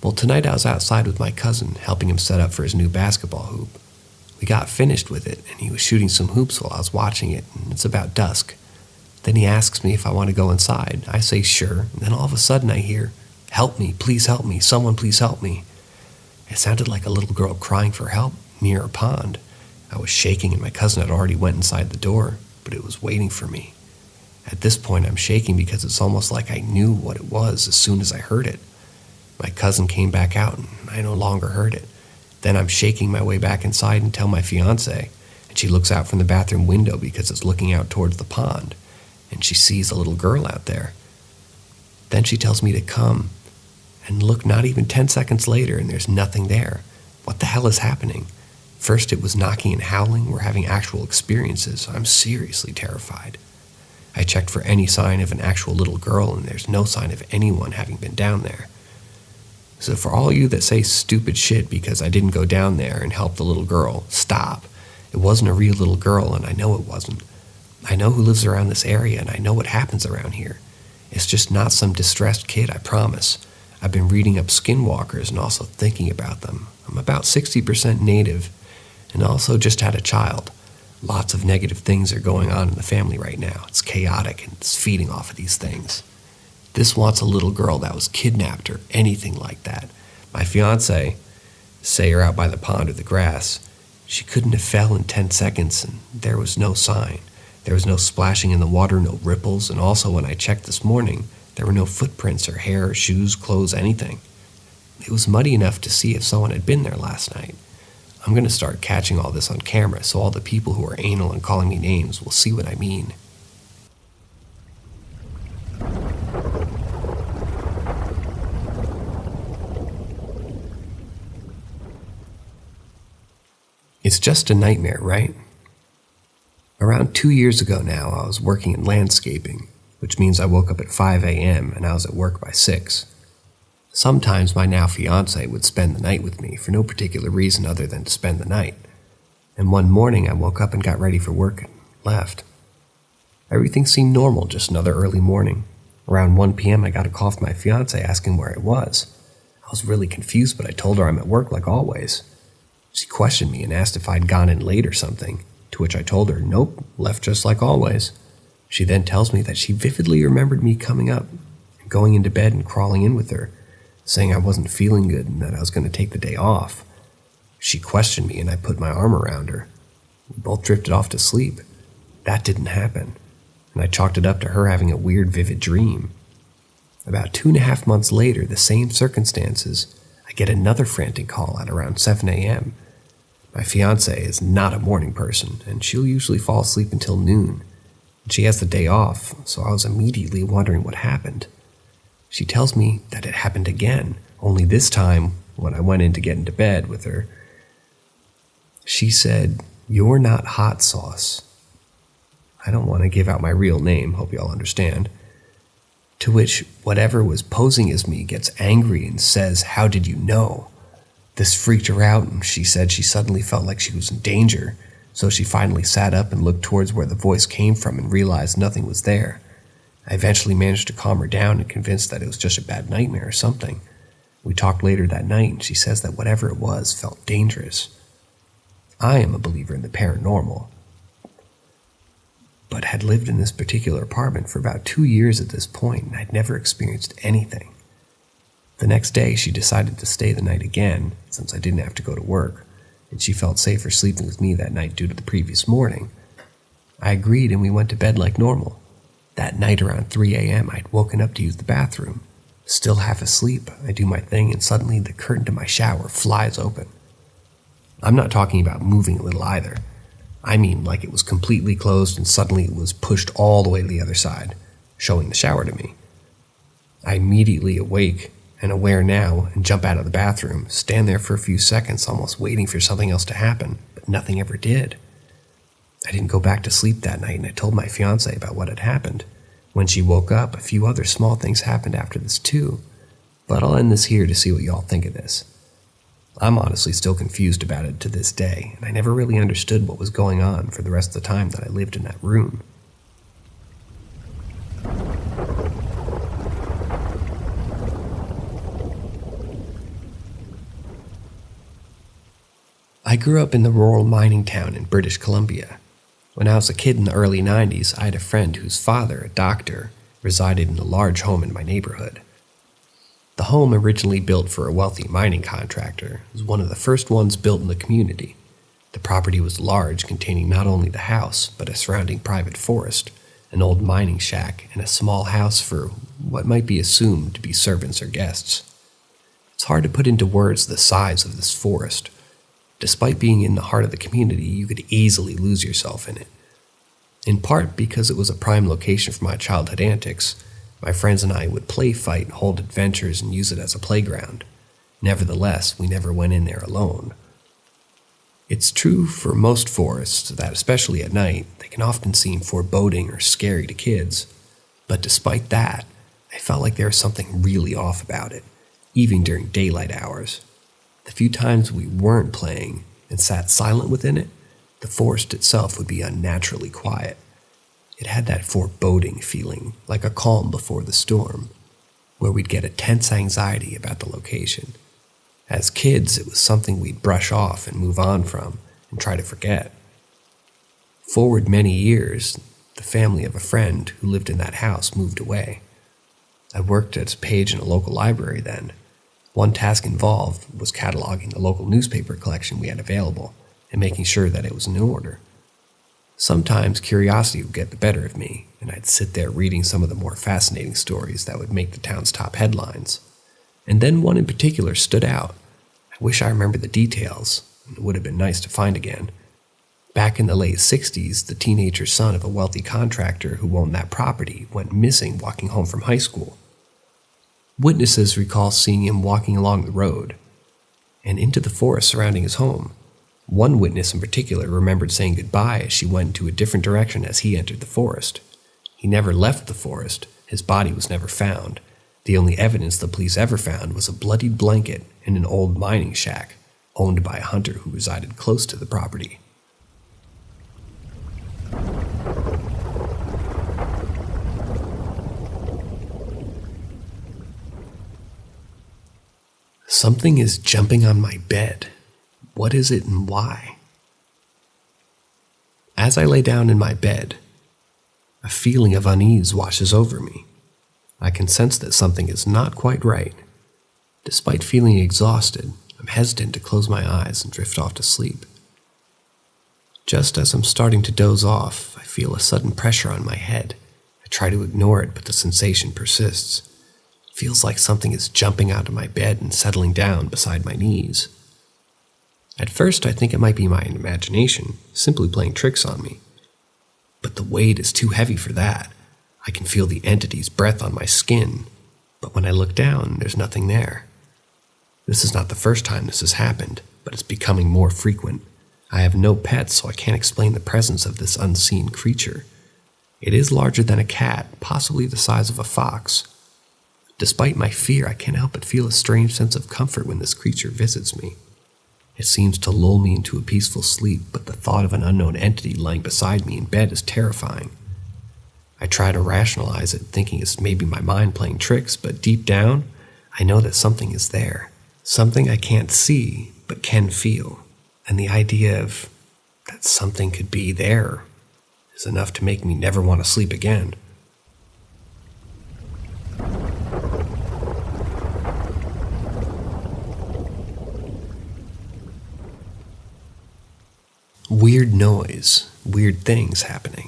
Well, tonight I was outside with my cousin, helping him set up for his new basketball hoop. We got finished with it, and he was shooting some hoops while I was watching it, and it's about dusk. Then he asks me if I want to go inside. I say sure, and then all of a sudden I hear, "Help me, please help me, someone please help me." It sounded like a little girl crying for help near a pond. I was shaking, and my cousin had already went inside the door, but it was waiting for me. At this point, I'm shaking because it's almost like I knew what it was as soon as I heard it. My cousin came back out, and I no longer heard it. Then I'm shaking my way back inside and tell my fiancée, and she looks out from the bathroom window because it's looking out towards the pond, and she sees a little girl out there. Then she tells me to come, and look not even 10 seconds later, and there's nothing there. What the hell is happening? First it was knocking and howling. We're having actual experiences. I'm seriously terrified. I checked for any sign of an actual little girl, and there's no sign of anyone having been down there. So for all you that say stupid shit because I didn't go down there and help the little girl, stop. It wasn't a real little girl, and I know it wasn't. I know who lives around this area, and I know what happens around here. It's just not some distressed kid, I promise. I've been reading up skinwalkers and also thinking about them. I'm about 60% native, and also just had a child. Lots of negative things are going on in the family right now. It's chaotic, and it's feeding off of these things. This wants a little girl that was kidnapped or anything like that. My fiancée, say her out by the pond or the grass, she couldn't have fell in 10 seconds, and there was no sign. There was no splashing in the water, no ripples, and also when I checked this morning, there were no footprints or hair, shoes, clothes, anything. It was muddy enough to see if someone had been there last night. I'm going to start catching all this on camera so all the people who are anal and calling me names will see what I mean. It's just a nightmare, right? Around 2 years ago now, I was working in landscaping, which means I woke up at 5 a.m. and I was at work by 6. Sometimes my now fiancé would spend the night with me for no particular reason other than to spend the night. And one morning I woke up and got ready for work and left. Everything seemed normal, just another early morning. Around 1 p.m. I got a call from my fiancé asking where I was. I was really confused, but I told her I'm at work like always. She questioned me and asked if I'd gone in late or something, to which I told her, nope, left just like always. She then tells me that she vividly remembered me coming up and going into bed and crawling in with her, saying I wasn't feeling good and that I was going to take the day off. She questioned me and I put my arm around her. We both drifted off to sleep. That didn't happen, and I chalked it up to her having a weird, vivid dream. About 2.5 months later, the same circumstances, I get another frantic call at around 7 a.m. My fiancée is not a morning person, and she'll usually fall asleep until noon. She has the day off, so I was immediately wondering what happened. She tells me that it happened again, only this time, when I went in to get into bed with her, she said, "You're not hot sauce." I don't want to give out my real name, hope you all understand. To which whatever was posing as me gets angry and says, "How did you know?" This freaked her out, and she said she suddenly felt like she was in danger, so she finally sat up and looked towards where the voice came from and realized nothing was there. I eventually managed to calm her down and convinced that it was just a bad nightmare or something. We talked later that night, and she says that whatever it was felt dangerous. I am a believer in the paranormal, but had lived in this particular apartment for about 2 years at this point, and I'd never experienced anything. The next day, she decided to stay the night again, since I didn't have to go to work, and she felt safer sleeping with me that night due to the previous morning. I agreed, and we went to bed like normal. That night around 3 a.m., I'd woken up to use the bathroom. Still half asleep, I do my thing, and suddenly the curtain to my shower flies open. I'm not talking about moving a little either. I mean like it was completely closed and suddenly it was pushed all the way to the other side, showing the shower to me. I immediately awake and aware now and jump out of the bathroom, stand there for a few seconds almost waiting for something else to happen, but nothing ever did. I didn't go back to sleep that night and I told my fiancée about what had happened. When she woke up, a few other small things happened after this too, but I'll end this here to see what y'all think of this. I'm honestly still confused about it to this day, and I never really understood what was going on for the rest of the time that I lived in that room. I grew up in the rural mining town in British Columbia. When I was a kid in the early 90s, I had a friend whose father, a doctor, resided in a large home in my neighborhood. The home, originally built for a wealthy mining contractor, was one of the first ones built in the community. The property was large, containing not only the house, but a surrounding private forest, an old mining shack, and a small house for what might be assumed to be servants or guests. It's hard to put into words the size of this forest. Despite being in the heart of the community, you could easily lose yourself in it. In part because it was a prime location for my childhood antics, my friends and I would play fight, hold adventures, and use it as a playground. Nevertheless, we never went in there alone. It's true for most forests that, especially at night, they can often seem foreboding or scary to kids. But despite that, I felt like there was something really off about it, even during daylight hours. The few times we weren't playing and sat silent within it, the forest itself would be unnaturally quiet. It had that foreboding feeling, like a calm before the storm, where we'd get a tense anxiety about the location. As kids, it was something we'd brush off and move on from and try to forget. Forward many years, the family of a friend who lived in that house moved away. I worked as a page in a local library then. One task involved was cataloging the local newspaper collection we had available and making sure that it was in order. Sometimes curiosity would get the better of me, and I'd sit there reading some of the more fascinating stories that would make the town's top headlines. And then one in particular stood out. I wish I remembered the details, and it would have been nice to find again. Back in the late 60s, the teenager son of a wealthy contractor who owned that property went missing walking home from high school. Witnesses recall seeing him walking along the road and into the forest surrounding his home. One witness in particular remembered saying goodbye as she went into a different direction as he entered the forest. He never left the forest. His body was never found. The only evidence the police ever found was a bloodied blanket in an old mining shack owned by a hunter who resided close to the property. Something is jumping on my bed. What is it and why? As I lay down in my bed, a feeling of unease washes over me. I can sense that something is not quite right. Despite feeling exhausted, I'm hesitant to close my eyes and drift off to sleep. Just as I'm starting to doze off, I feel a sudden pressure on my head. I try to ignore it, but the sensation persists. It feels like something is jumping out of my bed and settling down beside my knees. At first, I think it might be my imagination, simply playing tricks on me. But the weight is too heavy for that. I can feel the entity's breath on my skin, but when I look down, there's nothing there. This is not the first time this has happened, but it's becoming more frequent. I have no pets, so I can't explain the presence of this unseen creature. It is larger than a cat, possibly the size of a fox. Despite my fear, I can't help but feel a strange sense of comfort when this creature visits me. It seems to lull me into a peaceful sleep, but the thought of an unknown entity lying beside me in bed is terrifying. I try to rationalize it, thinking it's maybe my mind playing tricks, but deep down, I know that something is there. Something I can't see, but can feel. And the idea of that something could be there is enough to make me never want to sleep again. Weird noise, weird things happening.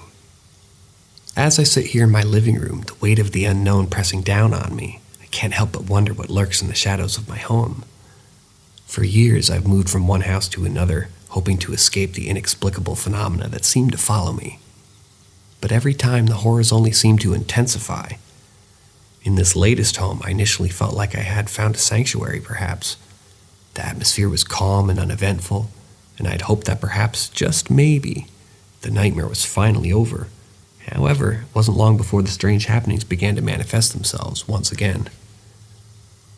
As I sit here in my living room, the weight of the unknown pressing down on me, I can't help but wonder what lurks in the shadows of my home. For years, I've moved from one house to another, hoping to escape the inexplicable phenomena that seem to follow me. But every time, the horrors only seem to intensify. In this latest home, I initially felt like I had found a sanctuary, perhaps. The atmosphere was calm and uneventful, and I'd hoped that perhaps, just maybe, the nightmare was finally over. However, it wasn't long before the strange happenings began to manifest themselves once again.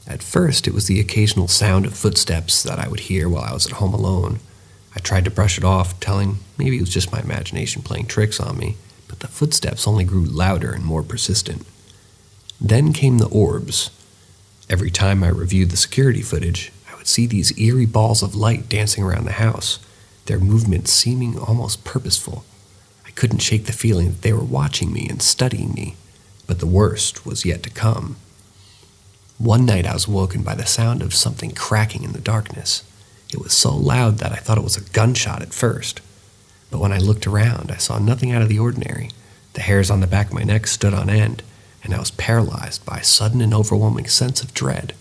At first, it was the occasional sound of footsteps that I would hear while I was at home alone. I tried to brush it off, telling maybe it was just my imagination playing tricks on me, but the footsteps only grew louder and more persistent. Then came the orbs. Every time I reviewed the security footage, I would see these eerie balls of light dancing around the house, their movements seeming almost purposeful. I couldn't shake the feeling that they were watching me and studying me, but the worst was yet to come. One night I was woken by the sound of something cracking in the darkness. It was so loud that I thought it was a gunshot at first. But when I looked around, I saw nothing out of the ordinary. The hairs on the back of my neck stood on end, and I was paralyzed by a sudden and overwhelming sense of dread.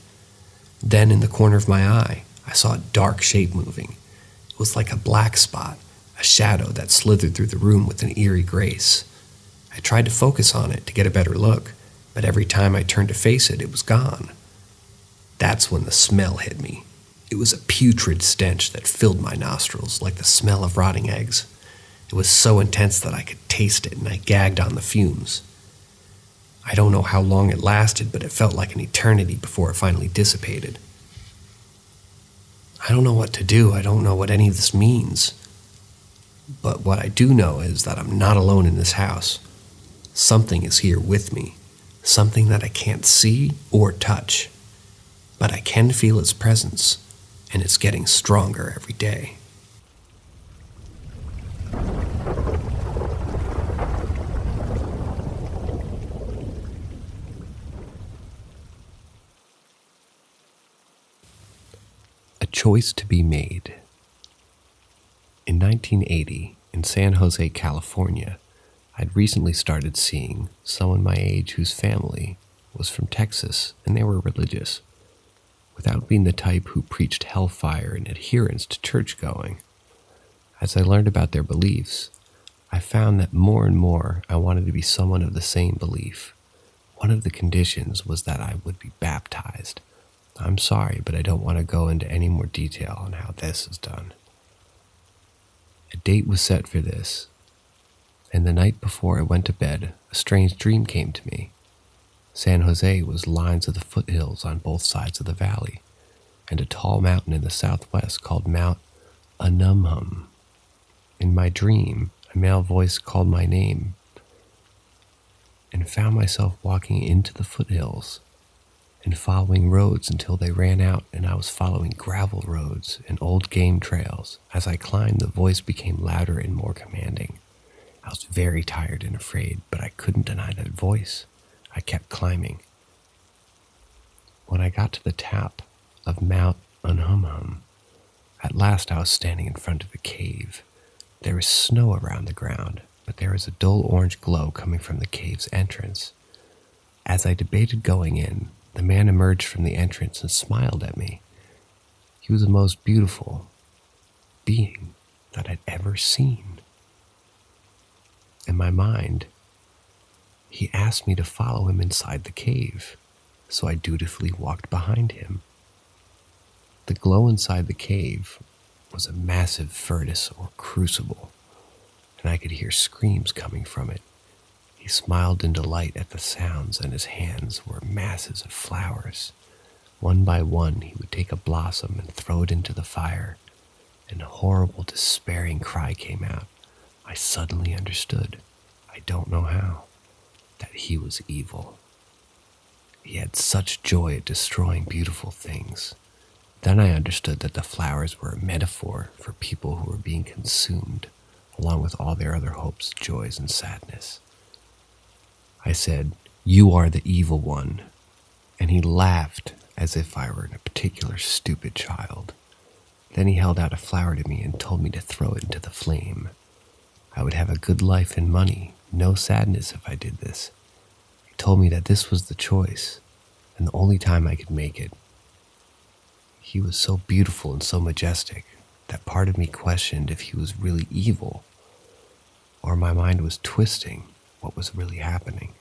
Then in the corner of my eye, I saw a dark shape moving. It was like a black spot, a shadow that slithered through the room with an eerie grace. I tried to focus on it to get a better look, but every time I turned to face it, it was gone. That's when the smell hit me. It was a putrid stench that filled my nostrils like the smell of rotting eggs. It was so intense that I could taste it, and I gagged on the fumes. I don't know how long it lasted, but it felt like an eternity before it finally dissipated. I don't know what to do. I don't know what any of this means. But what I do know is that I'm not alone in this house. Something is here with me. Something that I can't see or touch. But I can feel its presence, and it's getting stronger every day. A choice to be made. In 1980, in San Jose, California, I'd recently started seeing someone my age whose family was from Texas, and they were religious, without being the type who preached hellfire and adherence to church-going. As I learned about their beliefs, I found that more and more I wanted to be someone of the same belief. One of the conditions was that I would be baptized. I'm sorry, but I don't want to go into any more detail on how this is done. A date was set for this, and the night before I went to bed, a strange dream came to me. San Jose was lines of the foothills on both sides of the valley, and a tall mountain in the southwest called Mount Anumhum. In my dream, a male voice called my name and found myself walking into the foothills and following roads until they ran out, and I was following gravel roads and old game trails. As I climbed, the voice became louder and more commanding. I was very tired and afraid, but I couldn't deny that voice. I kept climbing. When I got to the top of Mount Anumhum, at last I was standing in front of a cave. There was snow around the ground, but there was a dull orange glow coming from the cave's entrance. As I debated going in, the man emerged from the entrance and smiled at me. He was the most beautiful being that I'd ever seen. In my mind, he asked me to follow him inside the cave, so I dutifully walked behind him. The glow inside the cave was a massive furnace or crucible, and I could hear screams coming from it. He smiled in delight at the sounds, and his hands were masses of flowers. One by one, he would take a blossom and throw it into the fire, and a horrible, despairing cry came out. I suddenly understood, I don't know how, that he was evil. He had such joy at destroying beautiful things. Then I understood that the flowers were a metaphor for people who were being consumed, along with all their other hopes, joys, and sadness. I said, "You are the evil one," and he laughed as if I were a particular stupid child. Then he held out a flower to me and told me to throw it into the flame. I would have a good life and money, no sadness if I did this. He told me that this was the choice, and the only time I could make it. He was so beautiful and so majestic that part of me questioned if he was really evil, or my mind was twisting what was really happening.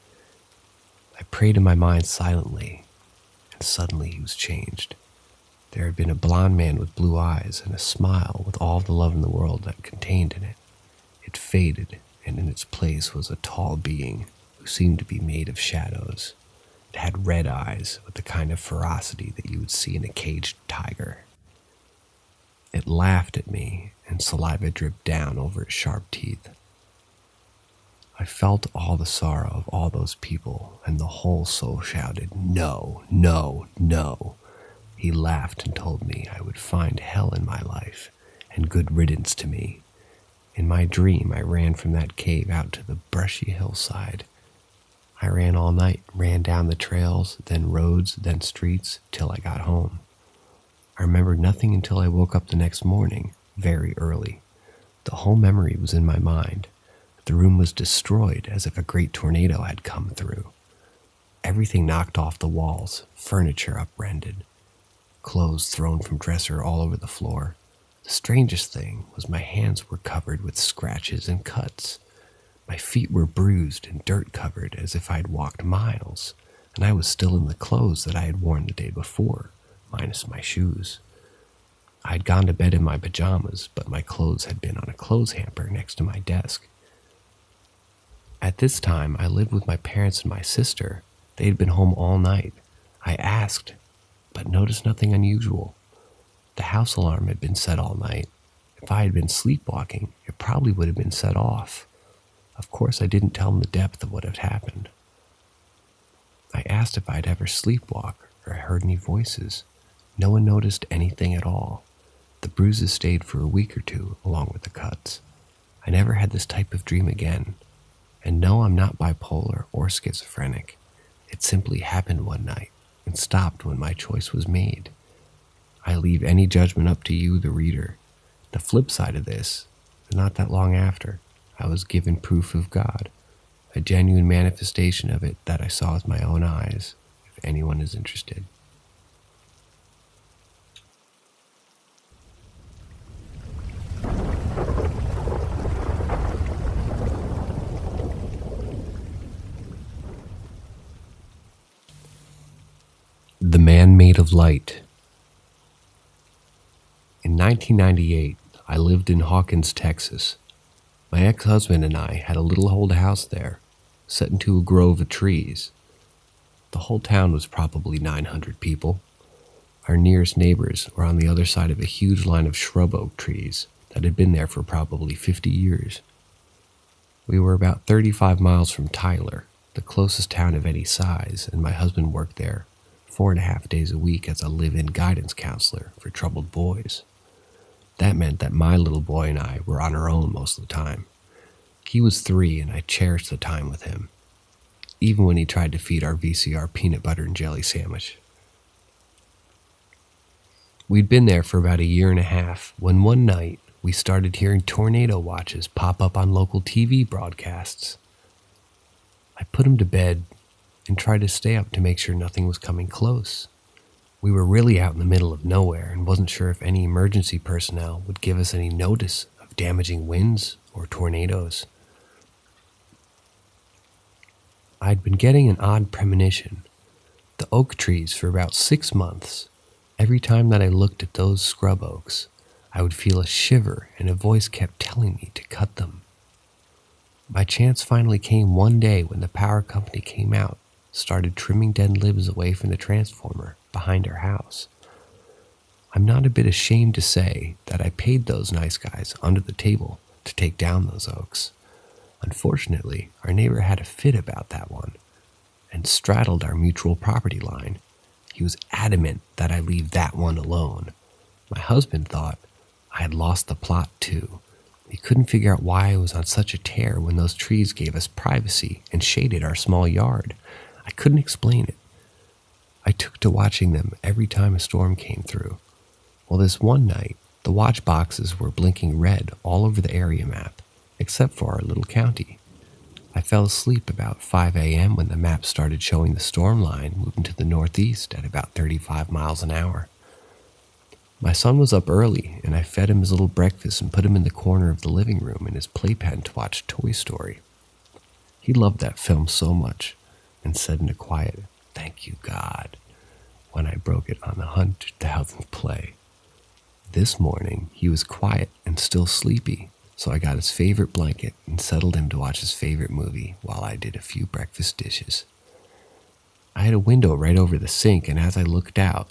I prayed in my mind silently, and suddenly he was changed. There had been a blond man with blue eyes and a smile with all the love in the world that contained in it. It faded, and in its place was a tall being who seemed to be made of shadows. It had red eyes with the kind of ferocity that you would see in a caged tiger. It laughed at me, and saliva dripped down over its sharp teeth. I felt all the sorrow of all those people, and the whole soul shouted, "No, no, no." He laughed and told me I would find hell in my life, and good riddance to me. In my dream, I ran from that cave out to the brushy hillside. I ran all night, ran down the trails, then roads, then streets, till I got home. I remembered nothing until I woke up the next morning, very early. The whole memory was in my mind. The room was destroyed as if a great tornado had come through. Everything knocked off the walls, furniture uprended, clothes thrown from dresser all over the floor. The strangest thing was my hands were covered with scratches and cuts. My feet were bruised and dirt-covered as if I'd walked miles, and I was still in the clothes that I had worn the day before, minus my shoes. I had gone to bed in my pajamas, but my clothes had been on a clothes hamper next to my desk. At this time, I lived with my parents and my sister. They had been home all night. I asked, but noticed nothing unusual. The house alarm had been set all night. If I had been sleepwalking, it probably would have been set off. Of course, I didn't tell them the depth of what had happened. I asked if I'd ever sleepwalk or heard any voices. No one noticed anything at all. The bruises stayed for a week or two, along with the cuts. I never had this type of dream again. And no, I'm not bipolar or schizophrenic. It simply happened one night and stopped when my choice was made. I leave any judgment up to you, the reader. The flip side of this, not that long after, I was given proof of God, a genuine manifestation of it that I saw with my own eyes, if anyone is interested. The Man Made of Light. In 1998, I lived in Hawkins, Texas. My ex-husband and I had a little old house there, set into a grove of trees. The whole town was probably 900 people. Our nearest neighbors were on the other side of a huge line of shrub oak trees that had been there for probably 50 years. We were about 35 miles from Tyler, the closest town of any size, and my husband worked there 4.5 days a week as a live-in guidance counselor for troubled boys. That meant that my little boy and I were on our own most of the time. He was 3, and I cherished the time with him, even when he tried to feed our VCR peanut butter and jelly sandwich. We'd been there for about 1.5 years when one night we started hearing tornado watches pop up on local TV broadcasts. I put him to bed and tried to stay up to make sure nothing was coming close. We were really out in the middle of nowhere and wasn't sure if any emergency personnel would give us any notice of damaging winds or tornadoes. I'd been getting an odd premonition. The oak trees for about 6 months. Every time that I looked at those scrub oaks, I would feel a shiver and a voice kept telling me to cut them. My chance finally came one day when the power company came out, started trimming dead limbs away from the transformer behind our house. I'm not a bit ashamed to say that I paid those nice guys under the table to take down those oaks. Unfortunately, our neighbor had a fit about that one and straddled our mutual property line. He was adamant that I leave that one alone. My husband thought I had lost the plot too. He couldn't figure out why I was on such a tear when those trees gave us privacy and shaded our small yard. I couldn't explain it. I took to watching them every time a storm came through. Well, this one night, the watch boxes were blinking red all over the area map, except for our little county. I fell asleep about 5 a.m. when the map started showing the storm line moving to the northeast at about 35 miles an hour. My son was up early, and I fed him his little breakfast and put him in the corner of the living room in his playpen to watch Toy Story. He loved that film so much and said in a quiet, "Thank you, God," when I broke it on the 100,000th play. This morning, he was quiet and still sleepy, so I got his favorite blanket and settled him to watch his favorite movie while I did a few breakfast dishes. I had a window right over the sink, and as I looked out,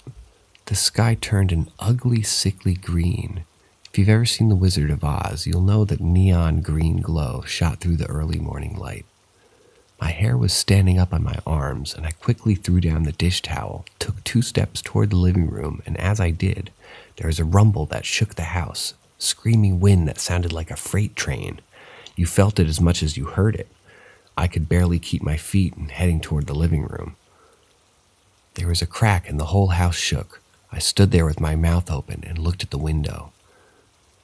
the sky turned an ugly, sickly green. If you've ever seen The Wizard of Oz, you'll know that neon green glow shot through the early morning light. My hair was standing up on my arms, and I quickly threw down the dish towel, took 2 steps toward the living room, and as I did, there was a rumble that shook the house, screaming wind that sounded like a freight train. You felt it as much as you heard it. I could barely keep my feet and heading toward the living room. There was a crack and the whole house shook. I stood there with my mouth open and looked at the window.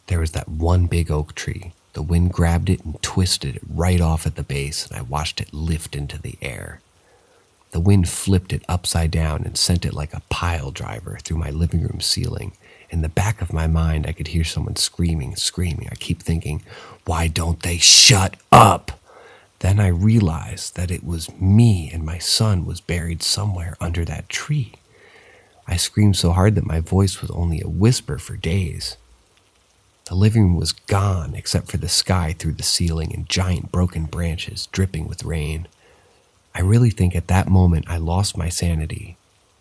There was that one big oak tree. The wind grabbed it and twisted it right off at the base, and I watched it lift into the air. The wind flipped it upside down and sent it like a pile driver through my living room ceiling. In the back of my mind, I could hear someone screaming. I keep thinking, why don't they shut up? Then I realized that it was me and my son was buried somewhere under that tree. I screamed so hard that my voice was only a whisper for days. The living room was gone except for the sky through the ceiling and giant broken branches dripping with rain. I really think at that moment I lost my sanity,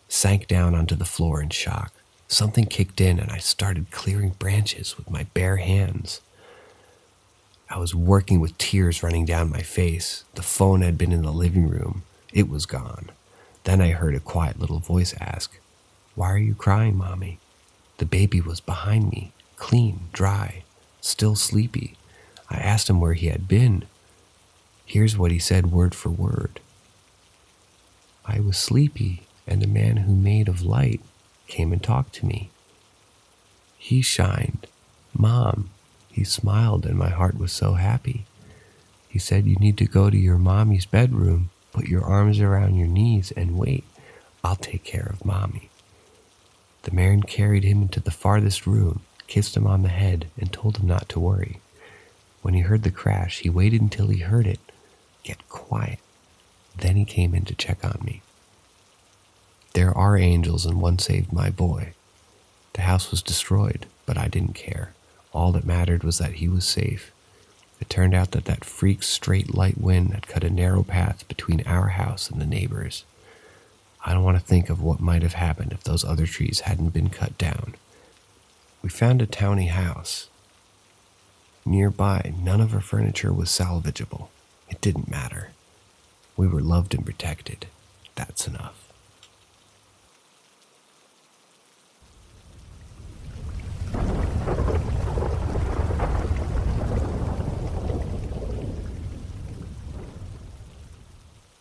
sank down onto the floor in shock. Something kicked in and I started clearing branches with my bare hands. I was working with tears running down my face. The phone had been in the living room. It was gone. Then I heard a quiet little voice ask, "Why are you crying, Mommy?" The baby was behind me, clean, dry, still sleepy. I asked him where he had been. Here's what he said word for word. "I was sleepy, and a man who made of light came and talked to me. He shined. Mom." He smiled, and my heart was so happy. He said, "You need to go to your mommy's bedroom, put your arms around your knees, and wait. I'll take care of Mommy." The man carried him into the farthest room, kissed him on the head, and told him not to worry. When he heard the crash, he waited until he heard it get quiet. Then he came in to check on me. There are angels, and one saved my boy. The house was destroyed, but I didn't care. All that mattered was that he was safe. It turned out that that freak straight light wind had cut a narrow path between our house and the neighbors. I don't want to think of what might have happened if those other trees hadn't been cut down. We found a towny house. Nearby, none of our furniture was salvageable. It didn't matter. We were loved and protected. That's enough.